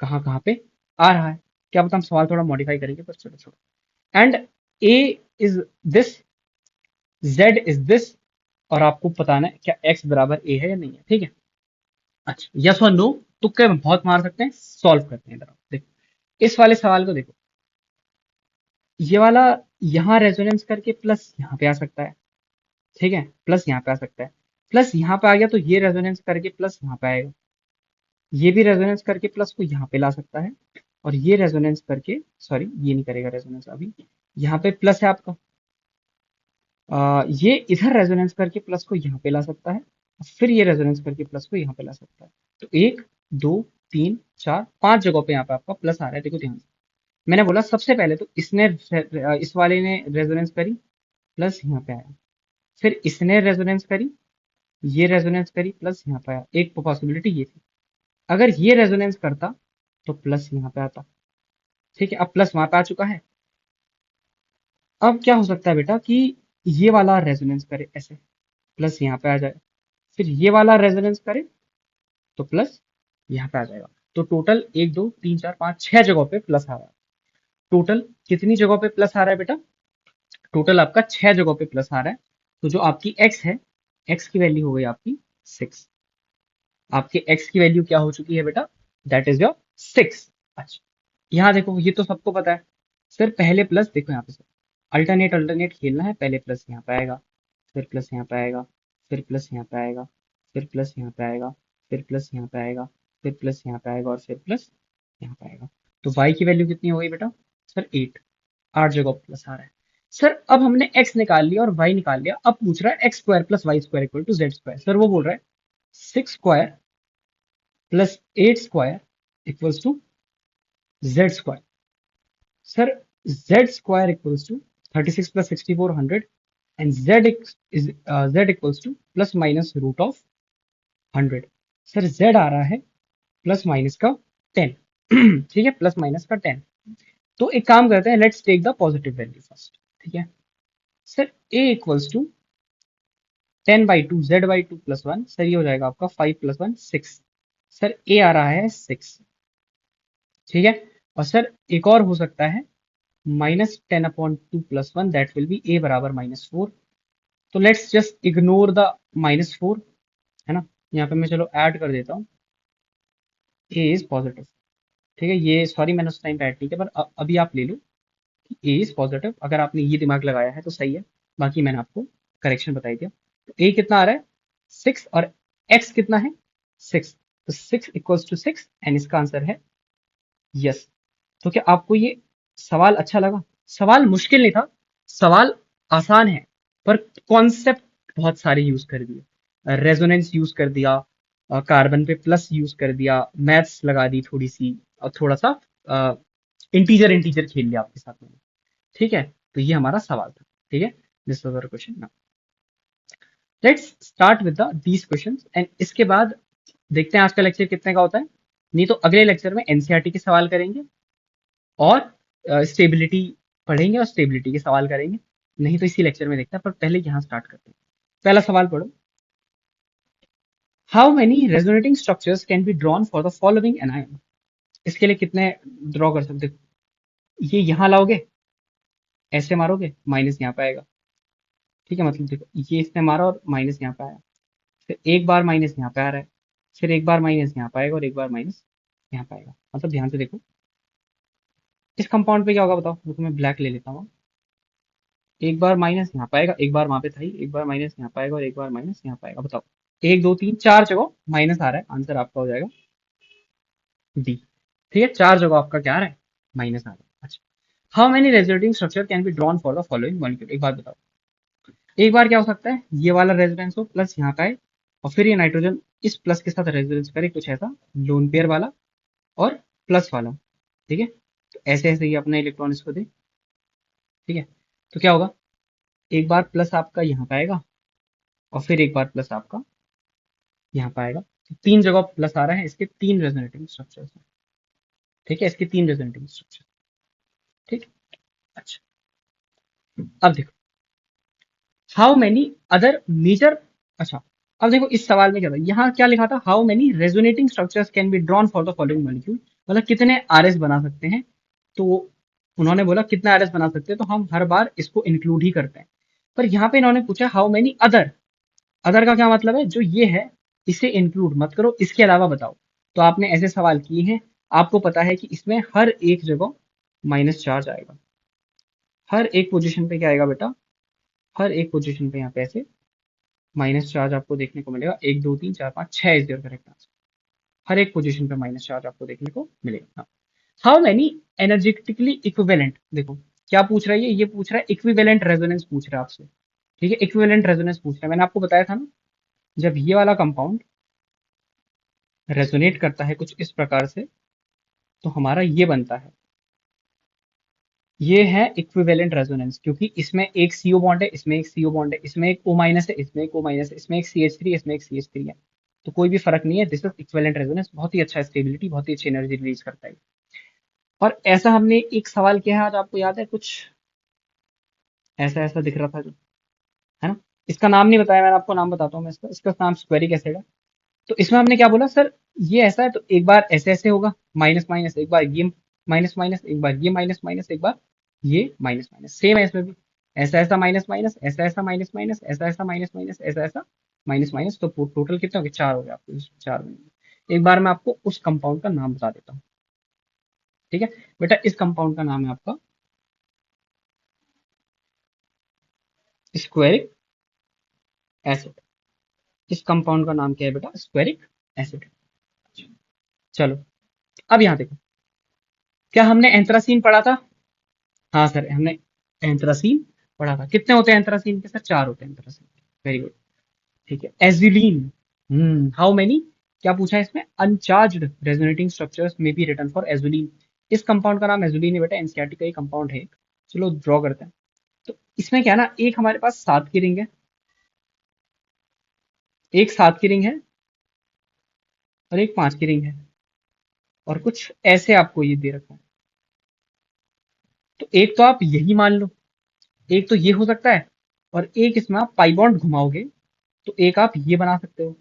कहाँ कहाँ पे आ रहा है। क्या पता हम सवाल थोड़ा मॉडिफाई करेंगे, पर छोटा छोटा। And A is this, Z is this, और आपको बताना है क्या एक्स बराबर ए है या नहीं है। ठीक है, अच्छा, यस और नो तुक्के में बहुत मार सकते हैं, सॉल्व करते हैं जरा। देखो इस वाले सवाल को देखो, ये वाला यहाँ रेजोनेंस करके प्लस यहाँ पे आ सकता है। ठीक है, प्लस यहाँ पे आ सकता है, प्लस यहाँ पे आ गया तो ये रेजोनेंस करके प्लस यहाँ पे आएगा, ये भी रेजोनेंस करके प्लस को यहाँ पे ला सकता है, और ये रेजोनेंस करके, सॉरी ये नहीं करेगा रेजोनेंस अभी, यहाँ पे प्लस है आपका, ये इधर रेजोनेंस करके प्लस को यहाँ पे ला सकता है, फिर ये रेजोनेंस करके प्लस को यहाँ पे ला सकता है। तो 1 2 3 4 5 जगहों पे यहाँ पे आपका प्लस आ रहा है। देखो ध्यान से, मैंने बोला सबसे पहले तो इसने, इस वाले ने रेजोनेंस करी, प्लस यहाँ पे आया, फिर इसने रेजोनेंस करी, ये रेजोनेंस करी, प्लस यहाँ पे आया। एक पॉसिबिलिटी ये थी, अगर ये रेजोनेंस करता तो प्लस यहाँ पे आता। ठीक है, अब प्लस वहां पे आ चुका है। अब क्या हो सकता है बेटा कि ये वाला रेजोनेंस करे ऐसे, प्लस यहाँ पे आ जाए, फिर ये वाला रेजोनेंस करे तो प्लस यहाँ पे आ जाएगा। तो टोटल 1 2 3 4 5 6 जगहों पे प्लस आ रहा है। टोटल कितनी जगहों पे प्लस आ रहा है बेटा, टोटल आपका 6 जगहों पे प्लस आ रहा है। तो जो आपकी एक्स है, एक्स की वैल्यू हो गई आपकी 6। आपके एक्स की वैल्यू क्या हो चुकी है बेटा, दैट इज योर 6। अच्छा, यहाँ देखो ये तो सबको पता है, सर पहले प्लस देखो यहाँ पे, सर अल्टरनेट अल्टरनेट खेलना है, पहले प्लस यहाँ पे आएगा, फिर प्लस यहाँ पे आएगा, फिर प्लस यहाँ पे आएगा, फिर प्लस यहाँ पे आएगा, फिर प्लस यहाँ पे आएगा, फिर प्लस यहाँ पे आएगा, और फिर प्लस यहाँ पे आएगा। तो y की वैल्यू कितनी हो गई बेटा, सर 8। 8 जगह प्लस आ रहा है। सर अब हमने x निकाल लिया और y निकाल लिया, अब पूछ रहा है X square plus Y square equal to Z square. Sir वो बोल रहा है 6 square plus 8 square equals to Z square. Sir z square equals to 36 plus 64 100 and z equals to plus minus root of 100। Sir z आ रहा है प्लस माइनस का 10। ठीक है, प्लस माइनस का 10। तो एक काम करते हैं, let's take the positive value first. ठीक है sir, a equals to 10/2 z/2 plus 1। Sir ये हो जाएगा आपका 5 प्लस 1 6। सर a आ रहा है 6। ठीक है, और सर एक और हो सकता है -10/2 plus 1, that will be a बराबर -4। तो लेट्स जस्ट इग्नोर द -4, है ना। यहाँ पे मैं चलो ऐड कर देता हूँ, a इज पॉजिटिव। ठीक है, ये सॉरी मैंने उस टाइम पे ऐड नहीं किया, पर अभी आप ले लो कि a इज पॉजिटिव। अगर आपने ये दिमाग लगाया है तो सही है, बाकी मैंने आपको करेक्शन बताई दिया। तो a कितना आ रहा है 6 और x कितना है 6। तो 6 इक्वल्स टू 6 एंड इसका आंसर है यस। तो क्या आपको ये सवाल अच्छा लगा? सवाल मुश्किल नहीं था, सवाल आसान है, पर कॉन्सेप्ट बहुत सारे यूज कर दिए। रेजोनेंस यूज कर दिया, कार्बन पे प्लस यूज कर दिया, मैथ्स लगा दी थोड़ी सी, और थोड़ा सा इंटीजर इंटीजर खेल लिया आपके साथ में। ठीक है, तो ये हमारा सवाल था। ठीक है, this was our question. Now let's start with the these questions and इसके बाद देखते हैं आज का लेक्चर कितने का होता है। नहीं तो अगले लेक्चर में एनसीईआरटी के सवाल करेंगे और स्टेबिलिटी पढ़ेंगे और स्टेबिलिटी के सवाल करेंगे। नहीं तो इसी लेक्चर में देखते हैं, पर पहले यहाँ स्टार्ट करते हैं। पहला सवाल पढ़ो। How many resonating structures can be drawn for the following anion. इसके लिए कितने ड्रॉ कर सकते हो? ये यहाँ लाओगे, ऐसे मारोगे, माइनस यहाँ पे आएगा। ठीक है, मतलब देखो ये इसने मारा और माइनस यहाँ पे आया, फिर एक बार माइनस यहाँ पे आ रहा है, फिर एक बार माइनस यहाँ पे आएगा और एक बार माइनस यहाँ पे आएगा। मतलब ध्यान से देखो इस कंपाउंड पे क्या होगा बताओ। देखो मैं ब्लैक ले लेता हूँ। एक बार माइनस यहाँ पाएगा, एक बार वहां पे था ही, एक बार माइनस यहाँ पाएगा और एक बार माइनस यहाँ पाएगा। बताओ, एक दो तीन चार जगह माइनस आ रहा है, आंसर आपका हो जाएगा डी। ठीक है, चार जगह आपका क्या आ रहा है, माइनस आ रहा है। अच्छा, how many resonating structure can be drawn for the following molecule. एक बात बताओ, एक बार क्या हो सकता है ये वाला रेजोनेंस हो प्लस यहाँ का है, और फिर ये नाइट्रोजन इस प्लस के साथ रेजोनेंस करे, कुछ ऐसा लोन पेयर वाला और प्लस वाला। ठीक है, तो ऐसे ऐसे ही अपने इलेक्ट्रॉन इसको दे। ठीक है, तो क्या होगा, एक बार प्लस आपका यहाँ पे आएगा और फिर एक बार प्लस आपका यहाँ पे आएगा। तो तीन जगह प्लस आ रहा है, इसके तीन रेजोनेटिंग स्ट्रक्चर्स हैं। ठीक है, इसके तीन रेजोनेटिंग स्ट्रक्चर। ठीक, अच्छा अब देखो हाउ मेनी अदर मेजर। अच्छा, अब देखो इस सवाल में क्या था, यहाँ क्या लिखा था, how many resonating structures can be drawn for the following molecule. मतलब कितने आरएस बना सकते हैं। तो उन्होंने बोला कितना आरएस बना सकते हैं, तो हम हर बार इसको इंक्लूड ही करते हैं। पर यहाँ पे इन्होंने पूछा हाउ मेनी अदर। अदर का क्या मतलब है, जो ये है इसे इंक्लूड मत करो, इसके अलावा बताओ। तो आपने ऐसे सवाल किए हैं, आपको पता है कि इसमें हर एक जगह माइनस चार्ज आएगा। हर एक पोजीशन पे क्या आएगा बेटा, हर एक पोजीशन पे यहाँ पे ऐसे माइनस चार्ज आपको देखने को मिलेगा। एक दो तीन चार पाँच छह इज योर करेक्ट आंसर। हर एक पोजीशन पे माइनस चार्ज आपको देखने को मिलेगा। How many energetically equivalent. देखो क्या पूछ रहा है ये पूछ रहा है इक्विवेलेंट रेजोनेंस पूछ रहा है आपसे। ठीक है, इक्विवेलेंट रेजोनेंस पूछ रहा है। मैंने आपको बताया था ना, जब ये वाला कंपाउंड रेजोनेट करता है कुछ इस प्रकार से, तो हमारा ये बनता है, ये है इक्विवेलेंट रेजोनेंस। क्योंकि इसमें एक सीओ बॉन्ड है, इसमें एक सीओ बॉन्ड है, इसमें एक ओ माइनस है, इसमें एक ओ माइनस है, इसमें एक सी एच थ्री, इसमें एक सी एच थ्री है। तो कोई भी फर्क नहीं है, दिस इज इक्विवेलेंट रेजोनेंस। बहुत ही अच्छा स्टेबिलिटी, बहुत ही अच्छी एनर्जी रिलीज करता है। और ऐसा हमने एक सवाल किया है आज, आपको याद है कुछ ऐसा ऐसा दिख रहा था जो, है ना। इसका नाम नहीं बताया मैंने आपको, नाम बताता हूँ मैं इसका। इसका नाम स्क्वेरिक एसिड है। तो इसमें हमने क्या बोला सर, ये ऐसा है तो एक बार ऐसे ऐसे होगा माइनस माइनस, एक बार ये माइनस माइनस, एक बार ये माइनस माइनस, एक बार ये माइनस माइनस। सेम है इसमें भी, ऐसा ऐसा माइनस माइनस, ऐसा ऐसा माइनस माइनस, ऐसा ऐसा माइनस माइनस, ऐसा ऐसा माइनस माइनस। तो टोटल कितने हो गए, चार हो गए आपको, चार बनेंगे। एक बार मैं आपको उस कंपाउंड का नाम बता देता हूँ। ठीक है बेटा, इस कंपाउंड का नाम है आपका स्क्वेरिक एसिड। इस कंपाउंड का नाम क्या है बेटा, स्क्वेरिक एसिड। चलो अब यहाँ देखो, क्या हमने एंथ्रासीन पढ़ा था। हाँ सर, हमने एंथ्रासीन पढ़ा था। कितने होते हैं एंथ्रासीन के सर, चार होते हैं एंथ्रासीन। Very good. ठीक है, एजुलिन। हाउ मेनी, क्या पूछा है इसमें, अनचार्ज्ड रेजोनेटिंग स्ट्रक्चर्स में बी रिटर्न फॉर एजुलिन। इस कंपाउंड का नाम एजुलिन है बेटा, एनसीईआरटी का ये कंपाउंड है। चलो ड्रॉ करते हैं। तो इसमें क्या है ना, एक हमारे पास 7 की रिंग है, एक 7 की रिंग है और एक 5 की रिंग है, और कुछ ऐसे आपको ये दे रखा है। तो एक तो आप यही मान लो, एक तो ये हो सकता है, और एक इसमें आप पाई बॉन्ड घुमाओगे तो एक आप ये बना सकते हो।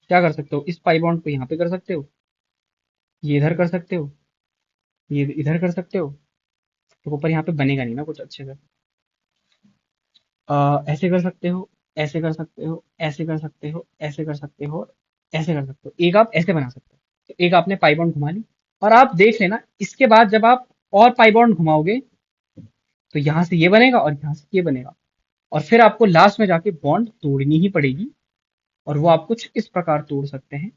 क्या कर सकते हो, इस पाई बॉन्ड को यहाँ पे कर सकते हो, ये इधर कर सकते हो, ये इधर कर सकते हो। तो ऊपर यहाँ पे बनेगा नहीं ना कुछ अच्छे से। ऐसे कर सकते हो, ऐसे कर सकते हो, ऐसे कर सकते हो, ऐसे कर सकते हो, ऐसे कर सकते हो, एक आप ऐसे बना सकते हो। तो एक आपने पाई बॉन्ड घुमा ली, और आप देख लेना इसके बाद जब आप और पाई बॉन्ड घुमाओगे तो यहाँ से ये बनेगा और यहाँ से ये बनेगा, और फिर आपको लास्ट में जाके बॉन्ड तोड़नी ही पड़ेगी, और वो आप कुछ इस प्रकार तोड़ सकते हैं।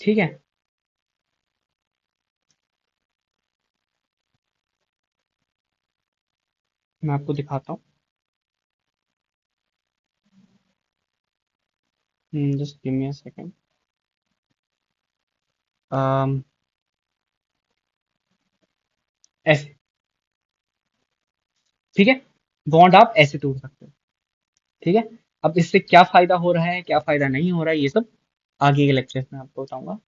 ठीक है, मैं आपको दिखाता हूँ। Just give me a second. ऐसे, ठीक है, बॉन्ड आप ऐसे तोड़ सकते हो। ठीक है, अब इससे क्या फायदा हो रहा है, क्या फायदा नहीं हो रहा है, ये सब आगे के लेक्चर्स में आपको बताऊंगा।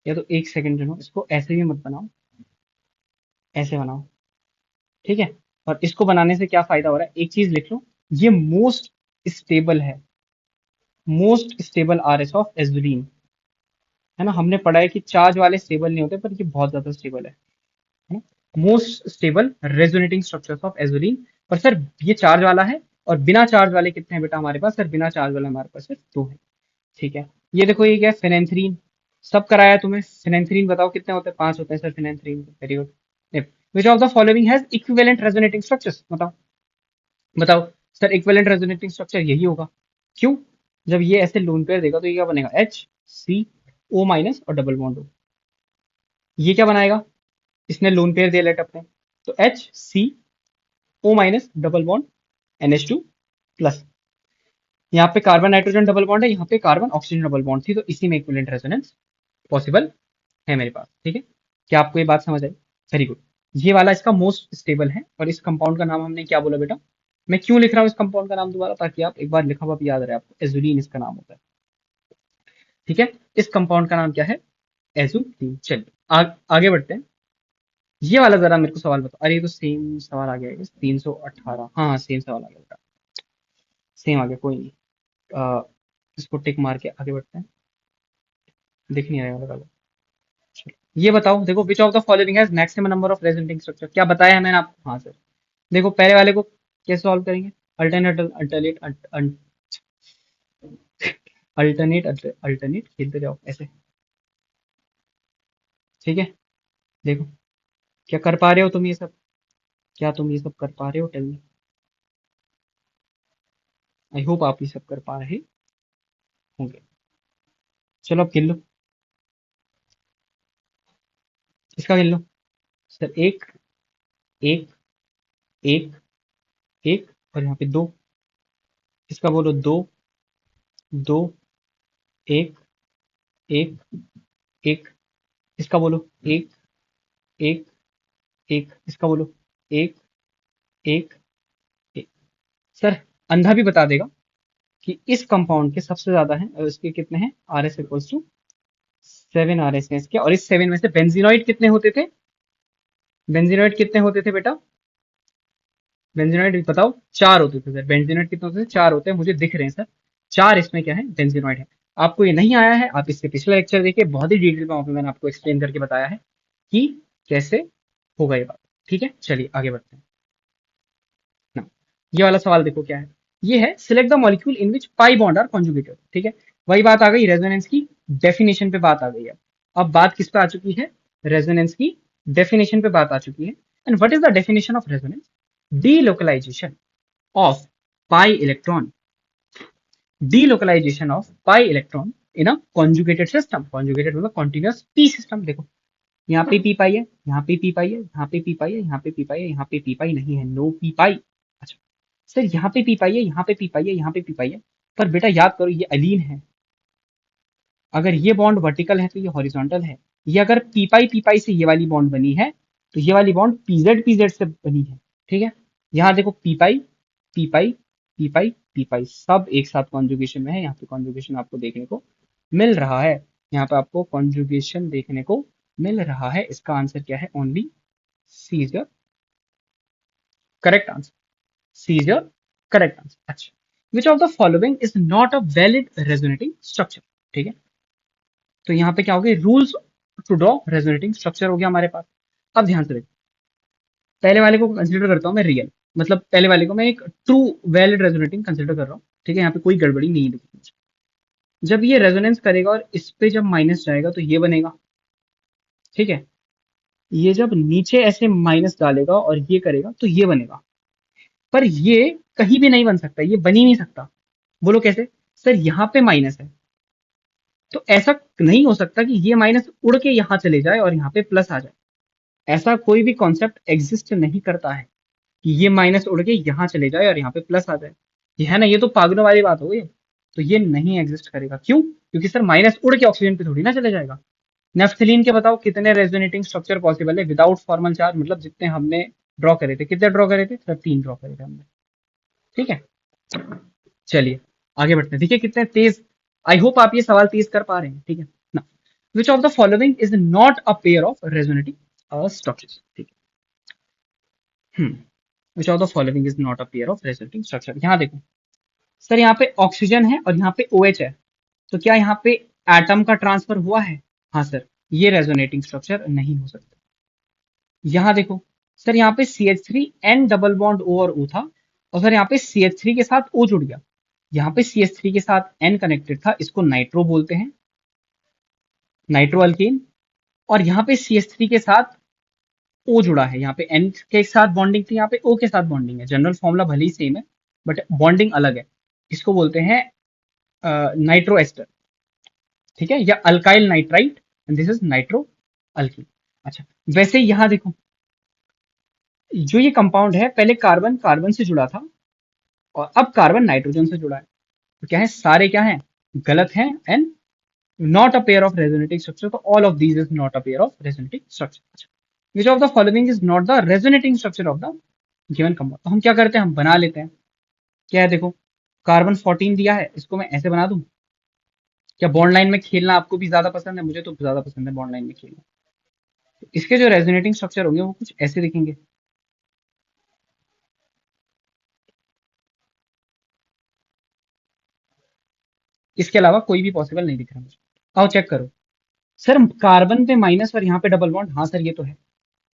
या तो एक सेकंड सुनो, इसको ऐसे भी मत बनाओ, ऐसे बनाओ। ठीक है, और इसको बनाने से क्या फायदा हो रहा है, एक चीज लिख लो, ये मोस्ट स्टेबल है, most stable RS of azulene. है ना, हमने पढ़ा है कि चार्ज वाले स्टेबल नहीं होते, पर ये बहुत ज्यादा स्टेबल है। Most stable resonating structures of azulene. पर सर ये चार्ज वाला है, और बिना चार्ज वाले कितने हैं बेटा हमारे पास, सर बिना चार्ज वाले हमारे पास सिर्फ 2 है। ठीक है, ये देखो ये क्या है, फिनेंथ्रीन। सब कराया तुम्हें, फिनेंथ्रीन बताओ कितने होते हैं, 5 होते हैं sir phenanthrene. Very good. Which of the following has equivalent resonating structures, बताओ। बताओ सर, इक्विवेलेंट रेजोनेटिंग स्ट्रक्चर यही होगा। क्यों, जब ये ऐसे लोन पेयर देगा तो ये क्या बनेगा, एच सी ओ माइनस और डबल बॉन्ड हो। ये क्या बनाएगा, इसने लोन पेयर दे लेट अपने, तो H C O minus double bond NH2 plus. यहाँ पे कार्बन नाइट्रोजन डबल बॉन्ड है, यहाँ पे कार्बन ऑक्सीजन डबल बॉन्ड थी, तो इसी में इक्विवेलेंट रेजोनेंस पॉसिबल है मेरे पास। ठीक है, क्या आपको ये बात समझ आई? Very good. ये वाला इसका मोस्ट स्टेबल है, और इस कंपाउंड का नाम हमने क्या बोला बेटा, मैं क्यों लिख रहा हूँ इस कंपाउंड का नाम दोबारा, ताकि आप एक बार लिखा हुआ भी याद रहे आपको, एजुलिन इसका नाम होता है। ठीक है, इस कंपाउंड का नाम क्या है, एजुलिन। चलिए आगे बढ़ते हैं। ये वाला जरा मेरे को सवाल बताओ, अरे ये तो सेम सवाल आ गया, 318, हाँ सेम सवाल आ गया बेटा, सेम आ गया, कोई नहीं। इसको टिक मार के आगे बढ़ते हैं, दिख नहीं रहा है। ये बताओ, देखो which of the following has maximum number of resonating structure, क्या बताया है मैंने आपको, हाँ सर। देखो पहले वाले को कैसे सॉल्व करेंगे, अल्टरनेट अल्टरनेट अल्टरनेट अल्टरनेट खेलते जाओ ऐसे। ठीक है, देखो क्या कर पा रहे हो तुम ये सब, क्या तुम ये सब कर पा रहे हो, टेल मी। आई होप आप ये सब कर पा रहे होंगे। चलो अब खेल लो, इसका खेल लो। सर एक, एक, एक, एक, और यहाँ पे 2, इसका बोलो 2, 2, एक, एक, एक, इसका बोलो एक, एक, एक, इसका बोलो एक, एक, एक। सर अंधा भी बता देगा कि इस कंपाउंड के सबसे ज्यादा है, और इसके कितने हैं, RS इक्वल्स टू 7 RS है इसके, और इस 7 में से बेंजीनॉइड कितने होते थे, बेंजीनॉइड कितने होते थे बेटा, बेंजीनॉइड बताओ, 4 होते थे सर, बेंजीनॉइड कितने होते थे, 4 होते हैं, मुझे दिख रहे हैं सर, 4 इसमें क्या है, बेंजीनॉइड है। आपको ये नहीं आया है, आप इसके पिछले लेक्चर देखिए, बहुत ही डिटेल में वहाँ पे मैंने आपको एक्सप्लेन करके बताया है कि कैसे होगा ये बात। ठीक है, चलिए आगे बढ़ते हैं ना। ये वाला सवाल देखो क्या है, ये है select the molecule in which pi bond are conjugated. ठीक है, वही बात आ गई, रेजोनेंस की डेफिनेशन पे बात आ गई है। अब बात किस पे आ चुकी है, रेजोनेंस की डेफिनेशन पे बात आ चुकी है। And what is the definition of resonance, delocalisation of pi electron, delocalisation of pi electron in a conjugated system, conjugated मतलब कॉन्टिन्यूअस पी सिस्टम। देखो यहाँ पे पी पाई है, यहाँ पे पी पाई है, यहाँ पे पी पाई है, यहाँ पे पी पाई है, यहाँ पे पी पाई नहीं है, नो पी पाई। अच्छा सर यहाँ पे पी पाई है, यहाँ पे पी पाई है, यहाँ पे पी पाई है, पर बेटा याद करो ये अलीन है, अगर ये बॉन्ड वर्टिकल है तो ये हॉरिजॉन्टल है, ये अगर पी पाई से ये वाली बॉन्ड बनी है तो ये वाली बॉन्ड पीजेड से बनी है। ठीक है, यहाँ देखो पी पाई पी पाई पी पाई पी पाई सब एक साथ कॉन्जुगेशन में है। यहाँ पे कॉन्जुगेशन आपको देखने को मिल रहा है, यहाँ पे आपको कॉन्जुगेशन देखने को मिल रहा है। इसका आंसर क्या है? Only c is your correct answer. C is your correct answer. अच्छा, which of the following is not a valid resonating structure? ठीक है, तो यहाँ पे क्या हो गया? Rules to draw resonating structure हो गया हमारे पास। अब ध्यान से देखो, पहले वाले को कंसिडर करता हूँ मैं रियल, मतलब पहले वाले को मैं एक ट्रू वैलिड रेजोनेटिंग कंसिडर कर रहा हूँ। ठीक है, यहाँ पे कोई गड़बड़ी नहीं दिखी मुझे। जब ये रेजोनेंस करेगा और इस पे जब माइनस जाएगा तो ये बनेगा। ठीक है, ये जब नीचे ऐसे माइनस डालेगा और ये करेगा तो ये बनेगा। पर ये कहीं भी नहीं बन सकता, ये बन ही नहीं सकता। बोलो कैसे? सर यहाँ पे माइनस है, तो ऐसा नहीं हो सकता कि ये माइनस उड़ के यहाँ चले जाए और यहाँ पे प्लस आ जाए। ऐसा कोई भी कॉन्सेप्ट एग्जिस्ट नहीं करता है कि ये माइनस उड़ के यहाँ चले जाए और यहाँ पे प्लस आ जाए। ये है ना, ये तो पागलों वाली बात हो गई। तो ये नहीं एग्जिस्ट करेगा। क्यों? क्योंकि सर माइनस उड़ के ऑक्सीजन पे थोड़ी ना चले जाएगा। नेफ्थलीन के बताओ कितने रेजोनेटिंग स्ट्रक्चर पॉसिबल है विदाउट फॉर्मल चार्ज, मतलब जितने हमने ड्रॉ करे थे। कितने ड्रॉ करे थे सर? 3 ड्रॉ करे थे हमने। ठीक है, चलिए आगे बढ़ते हैं। देखिए कितने तेज, आई होप आप ये सवाल तेज कर पा रहे हैं। ठीक है ना, विच of the following is not a pair of resonating structures? ठीक है, विच of the following is not a pair of resonating structure? यहाँ देखो सर, यहाँ पे ऑक्सीजन है और यहाँ पे OH है, तो क्या यहाँ पे एटम का ट्रांसफर हुआ है? हाँ सर, ये रेजोनेटिंग स्ट्रक्चर नहीं हो सकता। यहाँ देखो सर, यहाँ पे CH3 N double bond O और O था, और सर यहाँ पे CH3 के साथ O जुड़ गया। यहाँ पे CH3 के साथ N कनेक्टेड था, इसको नाइट्रो बोलते हैं, नाइट्रो अल्केन। और यहाँ पे CH3 के साथ O जुड़ा है, यहाँ पे N के साथ बॉन्डिंग थी, यहाँ पे O के साथ बॉन्डिंग है। जनरल फॉर्मूला भले ही सेम है बट बॉन्डिंग अलग है। इसको बोलते हैं नाइट्रो एस्टर। ठीक है, या alkyl nitrite, and this is nitro alkyne. अच्छा, वैसे यहाँ देखो, जो ये कंपाउंड है पहले कार्बन कार्बन से जुड़ा था और अब कार्बन नाइट्रोजन से जुड़ा है। तो क्या है? सारे क्या है? गलत हैं and not a pair of resonating structure. तो all of these is not a pair of resonating structure. Which of the following is not the resonating structure of the given compound? तो हम क्या करते हैं? हम बना लेते हैं। क्या है देखो, कार्बन 14 दिया है, इसको मैं ऐसे बना दूं। क्या बॉन्ड लाइन में खेलना आपको भी ज्यादा पसंद है? मुझे तो ज्यादा पसंद है बॉन्ड लाइन में खेलना। तो इसके जो रेजोनेटिंग स्ट्रक्चर होंगे वो कुछ ऐसे दिखेंगे। इसके अलावा कोई भी पॉसिबल नहीं दिख रहा मुझे। आओ चेक करो। सर कार्बन पे माइनस और यहाँ पे डबल बॉन्ड, हाँ सर ये तो है।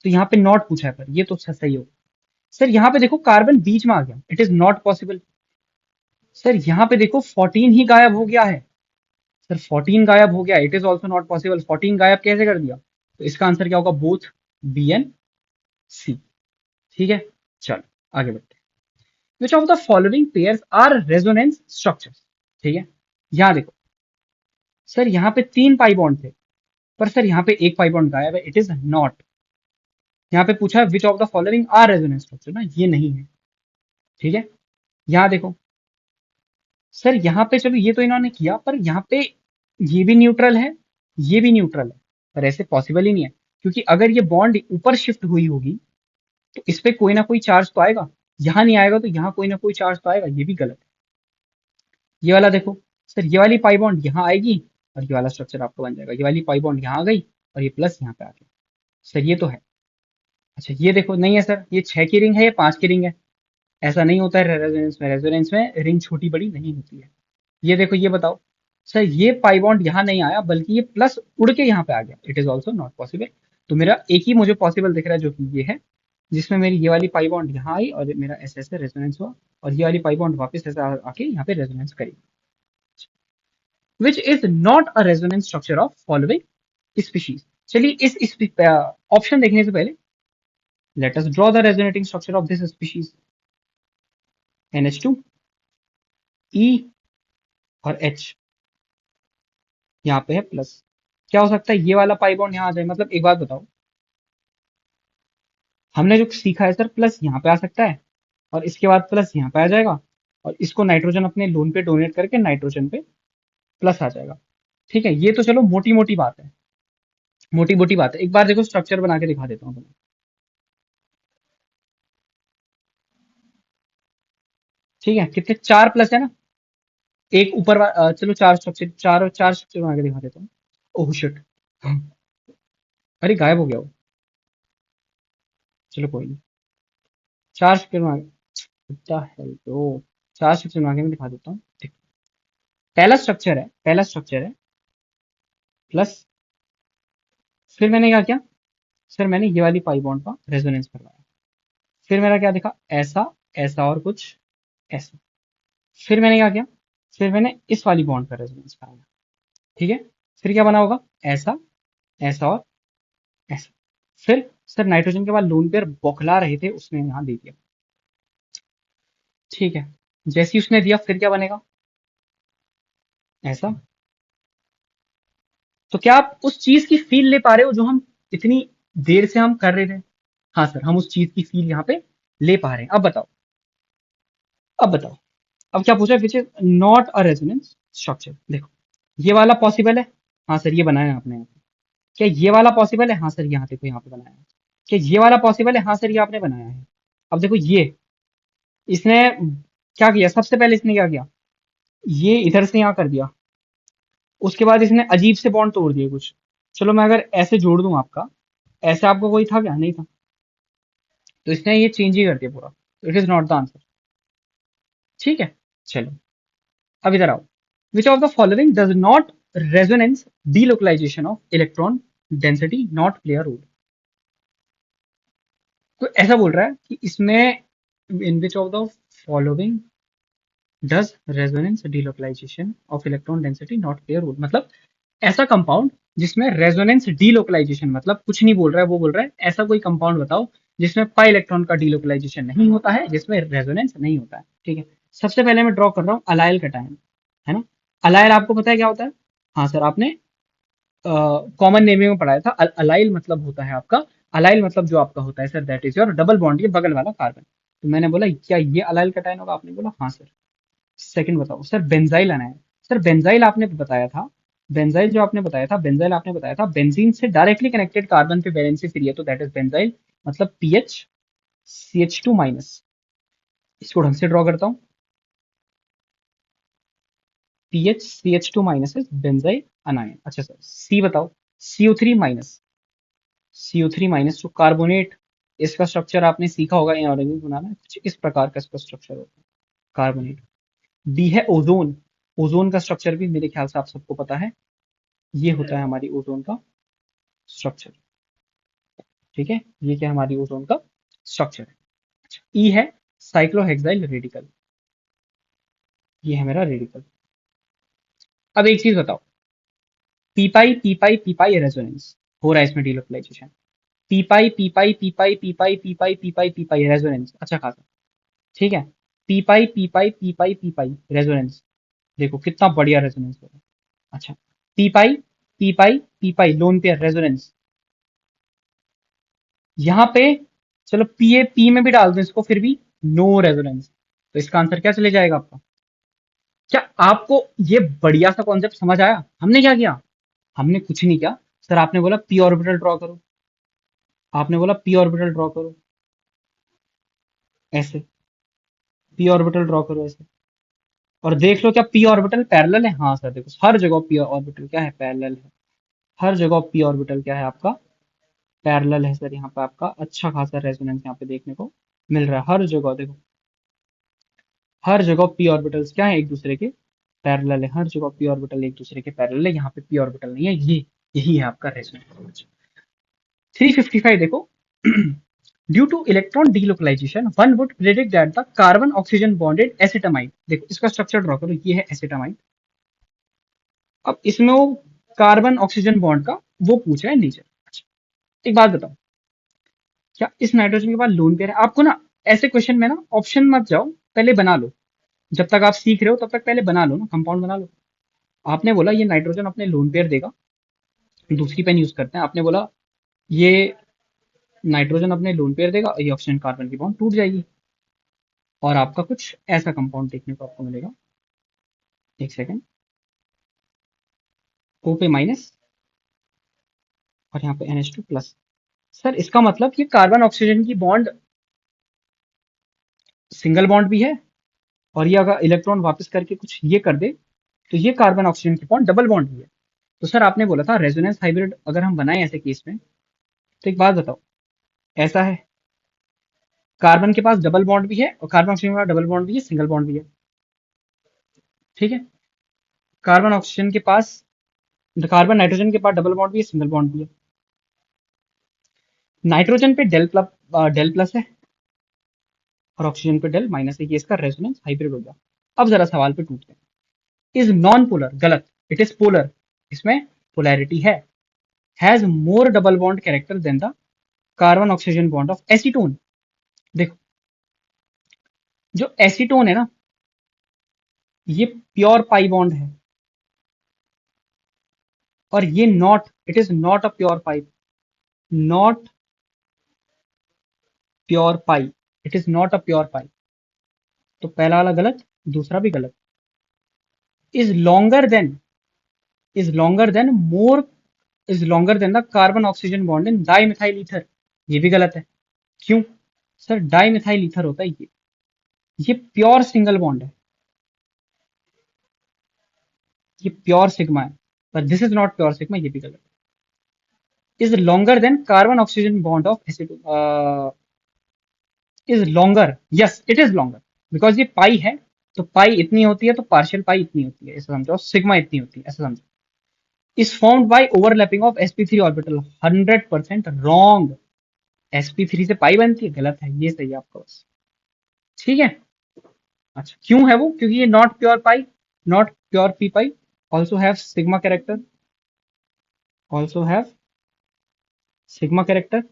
तो यहाँ पे नॉट पूछा है, पर ये तो सही होगा। सर यहाँ पे देखो कार्बन बीच में आ गया, it is not possible. Sir यहाँ पे देखो 14 ही गायब हो गया है। सर 14 गायब हो गया, it is also not possible. 14 गायब कैसे कर दिया? तो इसका आंसर क्या होगा? बोथ बी एंड सी। ठीक है, चलो आगे बढ़ते हैं। विच of the following pairs R resonance structures? ठीक है, यहाँ देखो सर, यहाँ पे 3 पाई बॉन्ड थे, पर सर यहाँ पे एक पाई बॉन्ड गायब है, इट इज नॉट। यहाँ पे पूछा है विच of the following R resonance structure, ना ये नहीं है। ठीक है, यहाँ देखो सर, यहाँ पे चलो ये तो इन्होंने किया, पर यहाँ पे ये भी न्यूट्रल है, ये भी न्यूट्रल है, पर ऐसे पॉसिबल ही नहीं है। क्योंकि अगर ये बॉन्ड ऊपर शिफ्ट हुई होगी तो इस पे कोई ना कोई चार्ज तो आएगा, यहाँ नहीं आएगा तो यहाँ कोई ना कोई चार्ज तो आएगा। ये भी गलत है। ये वाला देखो सर, ये वाली पाई बॉन्ड यहाँ आएगी और ये वाला स्ट्रक्चर आपको बन जाएगा। ये वाली पाई बॉन्ड यहाँ आ गई और ये प्लस यहाँ पे आ गया। सर ये तो है। अच्छा ये देखो, नहीं है सर, ये 6 की रिंग है, ये 5 की रिंग है। ऐसा नहीं होता है रेजोनेंस में। रेजोनेंस में रिंग छोटी बड़ी नहीं होती है। ये देखो, ये बताओ सर, ये पाई बॉन्ड यहाँ नहीं आया बल्कि ये प्लस उड़ के यहाँ पे आ गया, it is also not possible. तो मेरा एक ही मुझे पॉसिबल दिख रहा है जो कि ये है, जिसमें मेरी ये वाली पाई बॉन्ड यहाँ आई और मेरा ऐसे ऐसे रेजोनेंस हुआ और ये वाली पाई बॉन्ड वापस ऐसे आके यहाँ पे रेजोनेंस करी। Which is not a resonance structure of following species? चलिए इस ऑप्शन देखने से पहले let us draw the resonating structure of this species. NH2, E और H, यहाँ पे है प्लस। क्या हो सकता है? ये वाला पाई बॉन्ड यहाँ आ जाए। मतलब एक बात बताओ, हमने जो सीखा है सर, प्लस यहाँ पे आ सकता है और इसके बाद प्लस यहाँ पे आ जाएगा और इसको नाइट्रोजन अपने लोन पे डोनेट करके नाइट्रोजन पे प्लस आ जाएगा। ठीक है, ये तो चलो मोटी मोटी बात है। मोटी मोटी बात है, एक बार देखो स्ट्रक्चर बना के दिखा देता हूँ तुम्हें। ठीक है, कितने, चार प्लस है ना, एक ऊपर चलो चार स्ट्रक्चर, चार चार स्ट्रक्चर बना के दिखा देता हूँ। ओह शिट, अरे गायब हो गया वो। चलो कोई नहीं, चार स्ट्रक्चर बना क्या है तो, चार स्ट्रक्चर बना के मैं दिखा देता हूँ। ठीक, पहला स्ट्रक्चर है प्लस, फिर मैंने क्या किया, फिर मैंने ये वाली पाई बॉन्ड का रेजोनेंस करवाया, फिर मेरा क्या दिखा, ऐसा, ऐसा और कुछ ऐसा, फिर मैंने क्या किया, फिर मैंने इस वाली बॉन्ड का रेजोनेंस कराया। ठीक है, फिर क्या बना होगा, ऐसा, ऐसा और ऐसा। फिर सर नाइट्रोजन के बाद लोन पेयर बौखला रहे थे, उसने यहाँ दे दिया। ठीक है, जैसे ही उसने दिया फिर क्या बनेगा, ऐसा। तो क्या आप उस चीज की फील ले पा रहे हो जो हम इतनी देर से हम कर रहे थे। हाँ सर, हम उस चीज की फील यहाँ पे ले पा रहे हैं। अब बताओ, अब बताओ, अब क्या पूछा, which is not a resonance structure. देखो, ये वाला पॉसिबल है, हाँ सर ये बनाया है आपने यहाँ पे। क्या ये वाला पॉसिबल है, हाँ सर यहाँ देखो यहाँ पे बनाया है। क्या ये वाला पॉसिबल है, हाँ सर ये आपने बनाया है। अब देखो ये, इसने क्या किया, सबसे पहले इसने क्या किया, ये इधर से यहाँ कर दिया, उसके बाद इसने अजीब से बॉन्ड तोड़ दिए कुछ। चलो मैं अगर ऐसे जोड़ दूं आपका, ऐसे आपको कोई था क्या, नहीं था, तो इसने ये चेंज ही कर दिया पूरा, तो it is not the answer. ठीक है, चलो अब इधर आओ, which of the following does not resonance delocalisation of electron density not play a role. तो ऐसा बोल रहा है कि इसमें, in which of the following does resonance delocalisation of electron density not play a role, मतलब ऐसा कंपाउंड जिसमें रेजोनेंस डीलोकलाइजेशन, मतलब कुछ नहीं बोल रहा है, वो बोल रहा है ऐसा कोई कंपाउंड बताओ जिसमें पाई इलेक्ट्रॉन का डीलोकलाइजेशन नहीं होता है, जिसमें रेजोनेंस नहीं होता है। ठीक है, सबसे पहले मैं ड्रॉ कर रहा हूँ अलाइल कटायन, है ना। अलाइल आपको पता है क्या होता है, हाँ सर आपने कॉमन नेमिंग में पढ़ाया था, अलाइल मतलब होता है आपका, अलाइल मतलब जो आपका होता है sir, that is your double bond के बगल वाला कार्बन। तो मैंने बोला क्या ये अलाइल कटायन होगा, आपने बोला हाँ सर। सेकंड बताओ सर, बेंजाइल आना है। सर बेंजाइल आपने बताया था, बेंजाइल जो आपने बताया था, बेंजाइल आपने बताया था बेंजीन से डायरेक्टली कनेक्टेड कार्बन पे वैलेंसी फ्री है, तो दैट इज बेंजाइल, मतलब पीएच CH2 माइनस। इसको ढंग से ड्रॉ करता हूँ, pH CH2 minus is benzyl अनायन। अच्छा सर सी बताओ, CO3 माइनस, CO3 माइनस जो कार्बोनेट, इसका स्ट्रक्चर आपने सीखा होगा, इनऑर्गेनिक बनाना कुछ इस प्रकार का इसका स्ट्रक्चर होता है, कार्बोनेट। डी है ओजोन, ओजोन का स्ट्रक्चर भी मेरे ख्याल से आप सबको पता है, ये होता है हमारी ओजोन का स्ट्रक्चर। ठीक है, ये क्या हमारी ओजोन का स्ट्रक्चर है। ई है साइक्लोहेक्साइल रेडिकल, ये है मेरा रेडिकल। अब एक चीज बताओ, पीपाई रेजोनेंस हो रहा है इसमें डीलोकलाइजेशन, पीपाई रेजोनेंस अच्छा खासा। ठीक है, पीपाई रेजोनेंस, देखो कितना बढ़िया रेजोनेंस हो रहा है। अच्छा, पीपाई पीपाई लोन पेयर रेजोनेंस, यहाँ पे चलो पी में भी डाल दो इसको, फिर भी नो रेजोनेंस, तो इसका आंसर क्या चले जाएगा आपका। क्या आपको ये बढ़िया सा कॉन्सेप्ट समझ आया, हमने क्या किया, हमने कुछ नहीं किया सर, आपने बोला पी ऑर्बिटल ड्रॉ करो, आपने बोला पी ऑर्बिटल ड्रॉ करो ऐसे, पी ऑर्बिटल ड्रॉ करो ऐसे, और देख लो क्या पी ऑर्बिटल पैरेलल है, हाँ सर देखो हर जगह पी ऑर्बिटल क्या है, पैरेलल है, हर जगह पी ऑर्बिटल क्या है आपका, पैरेलल है सर। यहाँ पे आपका अच्छा खासा रेजोनेंस यहाँ पे देखने को मिल रहा है, हर जगह देखो, हर जगह पी ऑर्बिटल्स क्या है, एक दूसरे के पैरेलल है, हर जगह पी ऑर्बिटल एक दूसरे के पैरेलल है, यहाँ पे पी ऑर्बिटल नहीं है, ये यही है आपका रेजोनेंस। 355 देखो, due to electron delocalisation one would predict that the carbon oxygen bonded acetamide, देखो इसका स्ट्रक्चर ड्रॉ करो, ये है एसिटामाइड। अब इसमें वो कार्बन ऑक्सीजन बॉन्ड का वो पूछ रहा है नेचर। अच्छा, एक बात बताओ, क्या इस नाइट्रोजन के बाद लोन पेयर है, आपको ना ऐसे क्वेश्चन में ना ऑप्शन मत जाओ, पहले बना लो, जब तक आप सीख रहे हो तब तक पहले बना लो ना, कंपाउंड बना लो। आपने बोला ये नाइट्रोजन अपने लोन पेयर देगा, दूसरी पेन यूज करते हैं, आपने बोला ये नाइट्रोजन अपने लोन पेयर देगा, ये ऑक्सीजन कार्बन की बॉन्ड टूट जाएगी, और आपका कुछ ऐसा कंपाउंड देखने को आपको मिलेगा। एक सेकेंड, ओ पे माइनस, और यहाँ पे NH2 प्लस। सर इसका मतलब ये कार्बन ऑक्सीजन की बॉन्ड सिंगल बॉन्ड भी है, और ये अगर इलेक्ट्रॉन वापस करके कुछ ये कर दे तो ये कार्बन ऑक्सीजन की बॉन्ड डबल बॉन्ड भी है। तो सर आपने बोला था रेजोनेंस हाइब्रिड अगर हम बनाए ऐसे केस में, तो एक बात बताओ, ऐसा है कार्बन के पास डबल बॉन्ड भी है और कार्बन ऑक्सीजन के पास डबल बॉन्ड भी है, सिंगल बॉन्ड भी है। ठीक है, कार्बन ऑक्सीजन के पास, कार्बन नाइट्रोजन के पास डबल बॉन्ड भी है, सिंगल बॉन्ड भी है। नाइट्रोजन पे डेल प्लस है और ऑक्सीजन पे डेल माइनस है, ये इसका रेजोनेंस हाइब्रिड हो गया। अब जरा सवाल पे टूटते हैं। इज नॉन पोलर, गलत, इट इज पोलर, इसमें पोलैरिटी है। Has more double bond character than the carbon oxygen bond of acetone. देखो, जो एसीटोन है ना, ये प्योर पाई बॉन्ड है, और ये not, it is not a pure pi, not pure pi, it is not a pure pi. तो पहला वाला गलत, दूसरा भी गलत। Is longer than, is longer than more, is longer than the carbon oxygen bond in dimethyl ether. ये भी गलत है। क्यों? सर डाइमिथाइल ईथर होता है ये प्योर सिंगल बॉन्ड है, ये प्योर सिग्मा है, पर this is not pure sigma, ये भी गलत है। Is longer then carbon oxygen bond of acetone, is longer, yes it is longer, because ये पाई है, तो पाई इतनी होती है तो पार्शियल पाई इतनी होती है, ऐसा समझो, सिग्मा इतनी होती है, ऐसा समझो। Is found by overlapping of sp3 orbital, 100% wrong. sp3 से पाई बनती है, गलत है, ये सही है आपका बस। ठीक है। अच्छा, क्यों है वो? क्योंकि ये not pure pi, not pure P pi, also have sigma character, also have sigma character.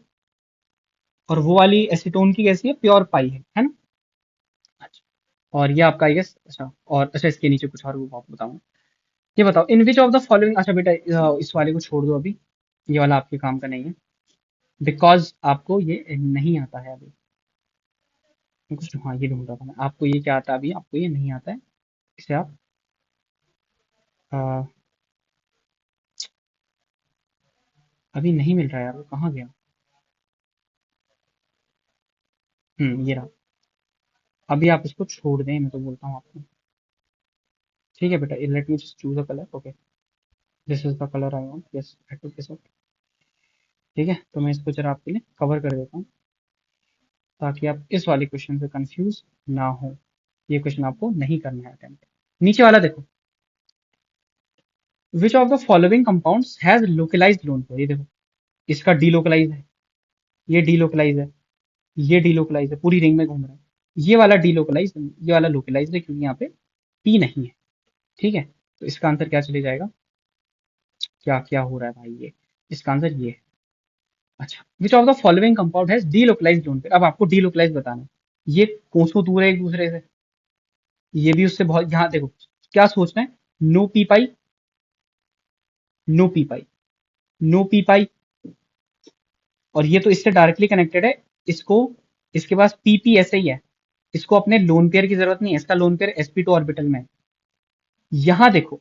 और वो वाली एसीटोन की कैसी है? प्योर पाई है ना। अच्छा, और ये आपका आई गेस, अच्छा, और अच्छा इसके नीचे कुछ और वो आपको बताऊंगा। ये बताओ, इन विच ऑफ द फॉलोइंग, अच्छा बेटा इस वाले को छोड़ दो अभी, ये वाला आपके काम का नहीं है, बिकॉज आपको ये नहीं आता है अभी। कुछ, हाँ ये ढूंढ रहा था मैं, आपको ये क्या आता है अभी, आपको ये नहीं आता है, इसे आप अ, अभी नहीं मिल रहा है यार, वो कहाँ गया? ये रहा। अभी आप इसको छोड़ दें, मैं तो बोलता हूँ आपको। ठीक है बेटा, let me just choose a colour, okay, this is the colour I want, yes I took this out. ठीक है, तो मैं इसको जरा आपके लिए कवर कर देता हूँ, ताकि आप इस वाले क्वेश्चन से कंफ्यूज ना हो। ये क्वेश्चन आपको नहीं करना है अटेम्प्ट। नीचे वाला देखो, which of the following compounds has localised lone pair. ये देखो, इसका डीलोकलाइज है, ये डीलोकलाइज है, ये डीलोकलाइज है, पूरी रिंग में घूम रहा है। ये वाला डीलोकलाइज, ये वाला लोकलाइज है, क्योंकि यहाँ पे पी नहीं है। ठीक है, तो इसका आंसर क्या चले जाएगा? क्या क्या हो रहा है भाई ये? इसका आंसर ये है। अच्छा, which of the following compound has delocalised lone pair. अब आपको डीलोकलाइज बताना है। ये कोसों दूर है एक दूसरे से, ये भी उससे बहुत, यहाँ देखो क्या सोचना है, नो पी पाई, नो पी पाई, नो पी पाई, और ये तो इससे डायरेक्टली कनेक्टेड है। इसको, इसके पास पीपी ऐसे ही है, इसको अपने लोन पेयर की जरूरत नहीं है, इसका लोन पेयर sp2 ऑर्बिटल में है। यहां देखो,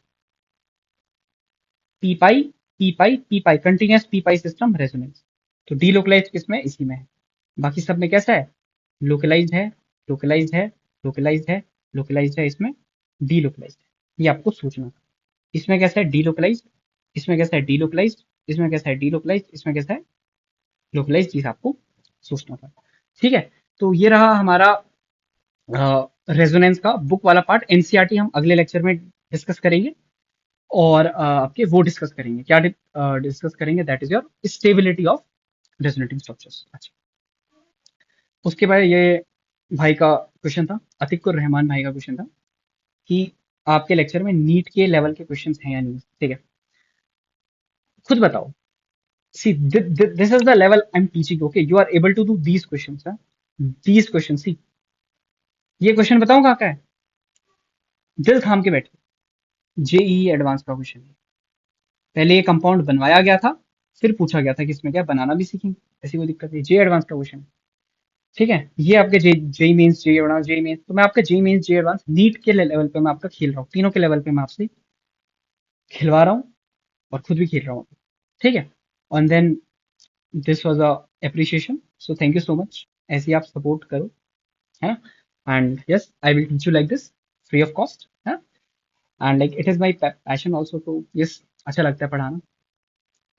पी पाई, पी पाई, पी पाई, कंटिन्यूस पी पाई सिस्टम रेजोनेंस। तो डीलोकलाइज किसमें? इसी में है। बाकी सब में कैसा है? लोकलाइज्ड है, लोकलाइज्ड है, लोकलाइज्ड है, लोकलाइज्ड है, इसमें डीलोकलाइज्ड है। ये आपको सोचना था। इसमें कैसा है? डीलोकलाइज्ड, इसमें कैसा है? डीलोकलाइज्ड, इसमें कैसा है? डीलोकलाइज्ड, इसमें कैसा है? लोकलाइज्ड। चीज आपको सोचना था। ठीक है, तो ये रहा हमारा रेजोनेंस का बुक वाला पार्ट। एनसीईआरटी हम अगले लेक्चर में डिस्कस करेंगे, और आपके वो डिस्कस करेंगे, क्या डिस्कस करेंगे? That is your stability of resonating structures. अच्छा, उसके बाद ये भाई का क्वेश्चन था, अतिकुर रहमान भाई का क्वेश्चन था कि आपके लेक्चर में नीट के लेवल के क्वेश्चन हैं या नहीं। ठीक है, खुद बताओ। See this is the level I am teaching, okay, you are able to do these question, these question. See, ये क्वेश्चन बताऊं कहाँ का है? दिल थाम के बैठे, जेई एडवांस का क्वेश्चन है। पहले ये कंपाउंड बनवाया गया था, फिर पूछा गया था कि इसमें क्या बनाना भी सीखेंगे, ऐसी कोई दिक्कत नहीं, जे एडवांस का क्वेश्चन। ठीक है, ये आपके JEE Mains, JEE advance, JEE Mains, तो मैं आपके JEE Mains, JEE advance, NEET के लेवल पे मैं आपका खेल रहा हूँ, तीनों के लेवल पे मैं आपसे खिलवा रहा हूँ, और खुद भी खेल रहा हूँ। ठीक है, and then this was a appreciation, so thank you so much. ऐसे ही आप support करो, है ना? And yes, I will teach you like this free of cost, है ना? And like it is my passion also, तो yes, अच्छा लगता है पढ़ाना.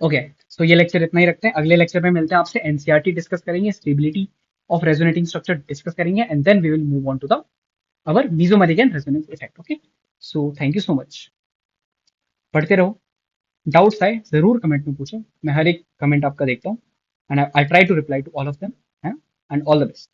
ओके, सो ये लेक्चर इतना ही रखते हैं. अगले लेक्चर में मिलते हैं आपसे. एनसीईआरटी डिस्कस करेंगे, stability of resonating structure discuss करेंगे, and then we will move on to the our mesomeric resonance effect. Okay, so thank you so much. पढ़ते रहो. डाउट्स आए जरूर कमेंट में पूछो. मैं हर एक कमेंट आपका देखता हूँ, and I try to reply to all of them. And all the best.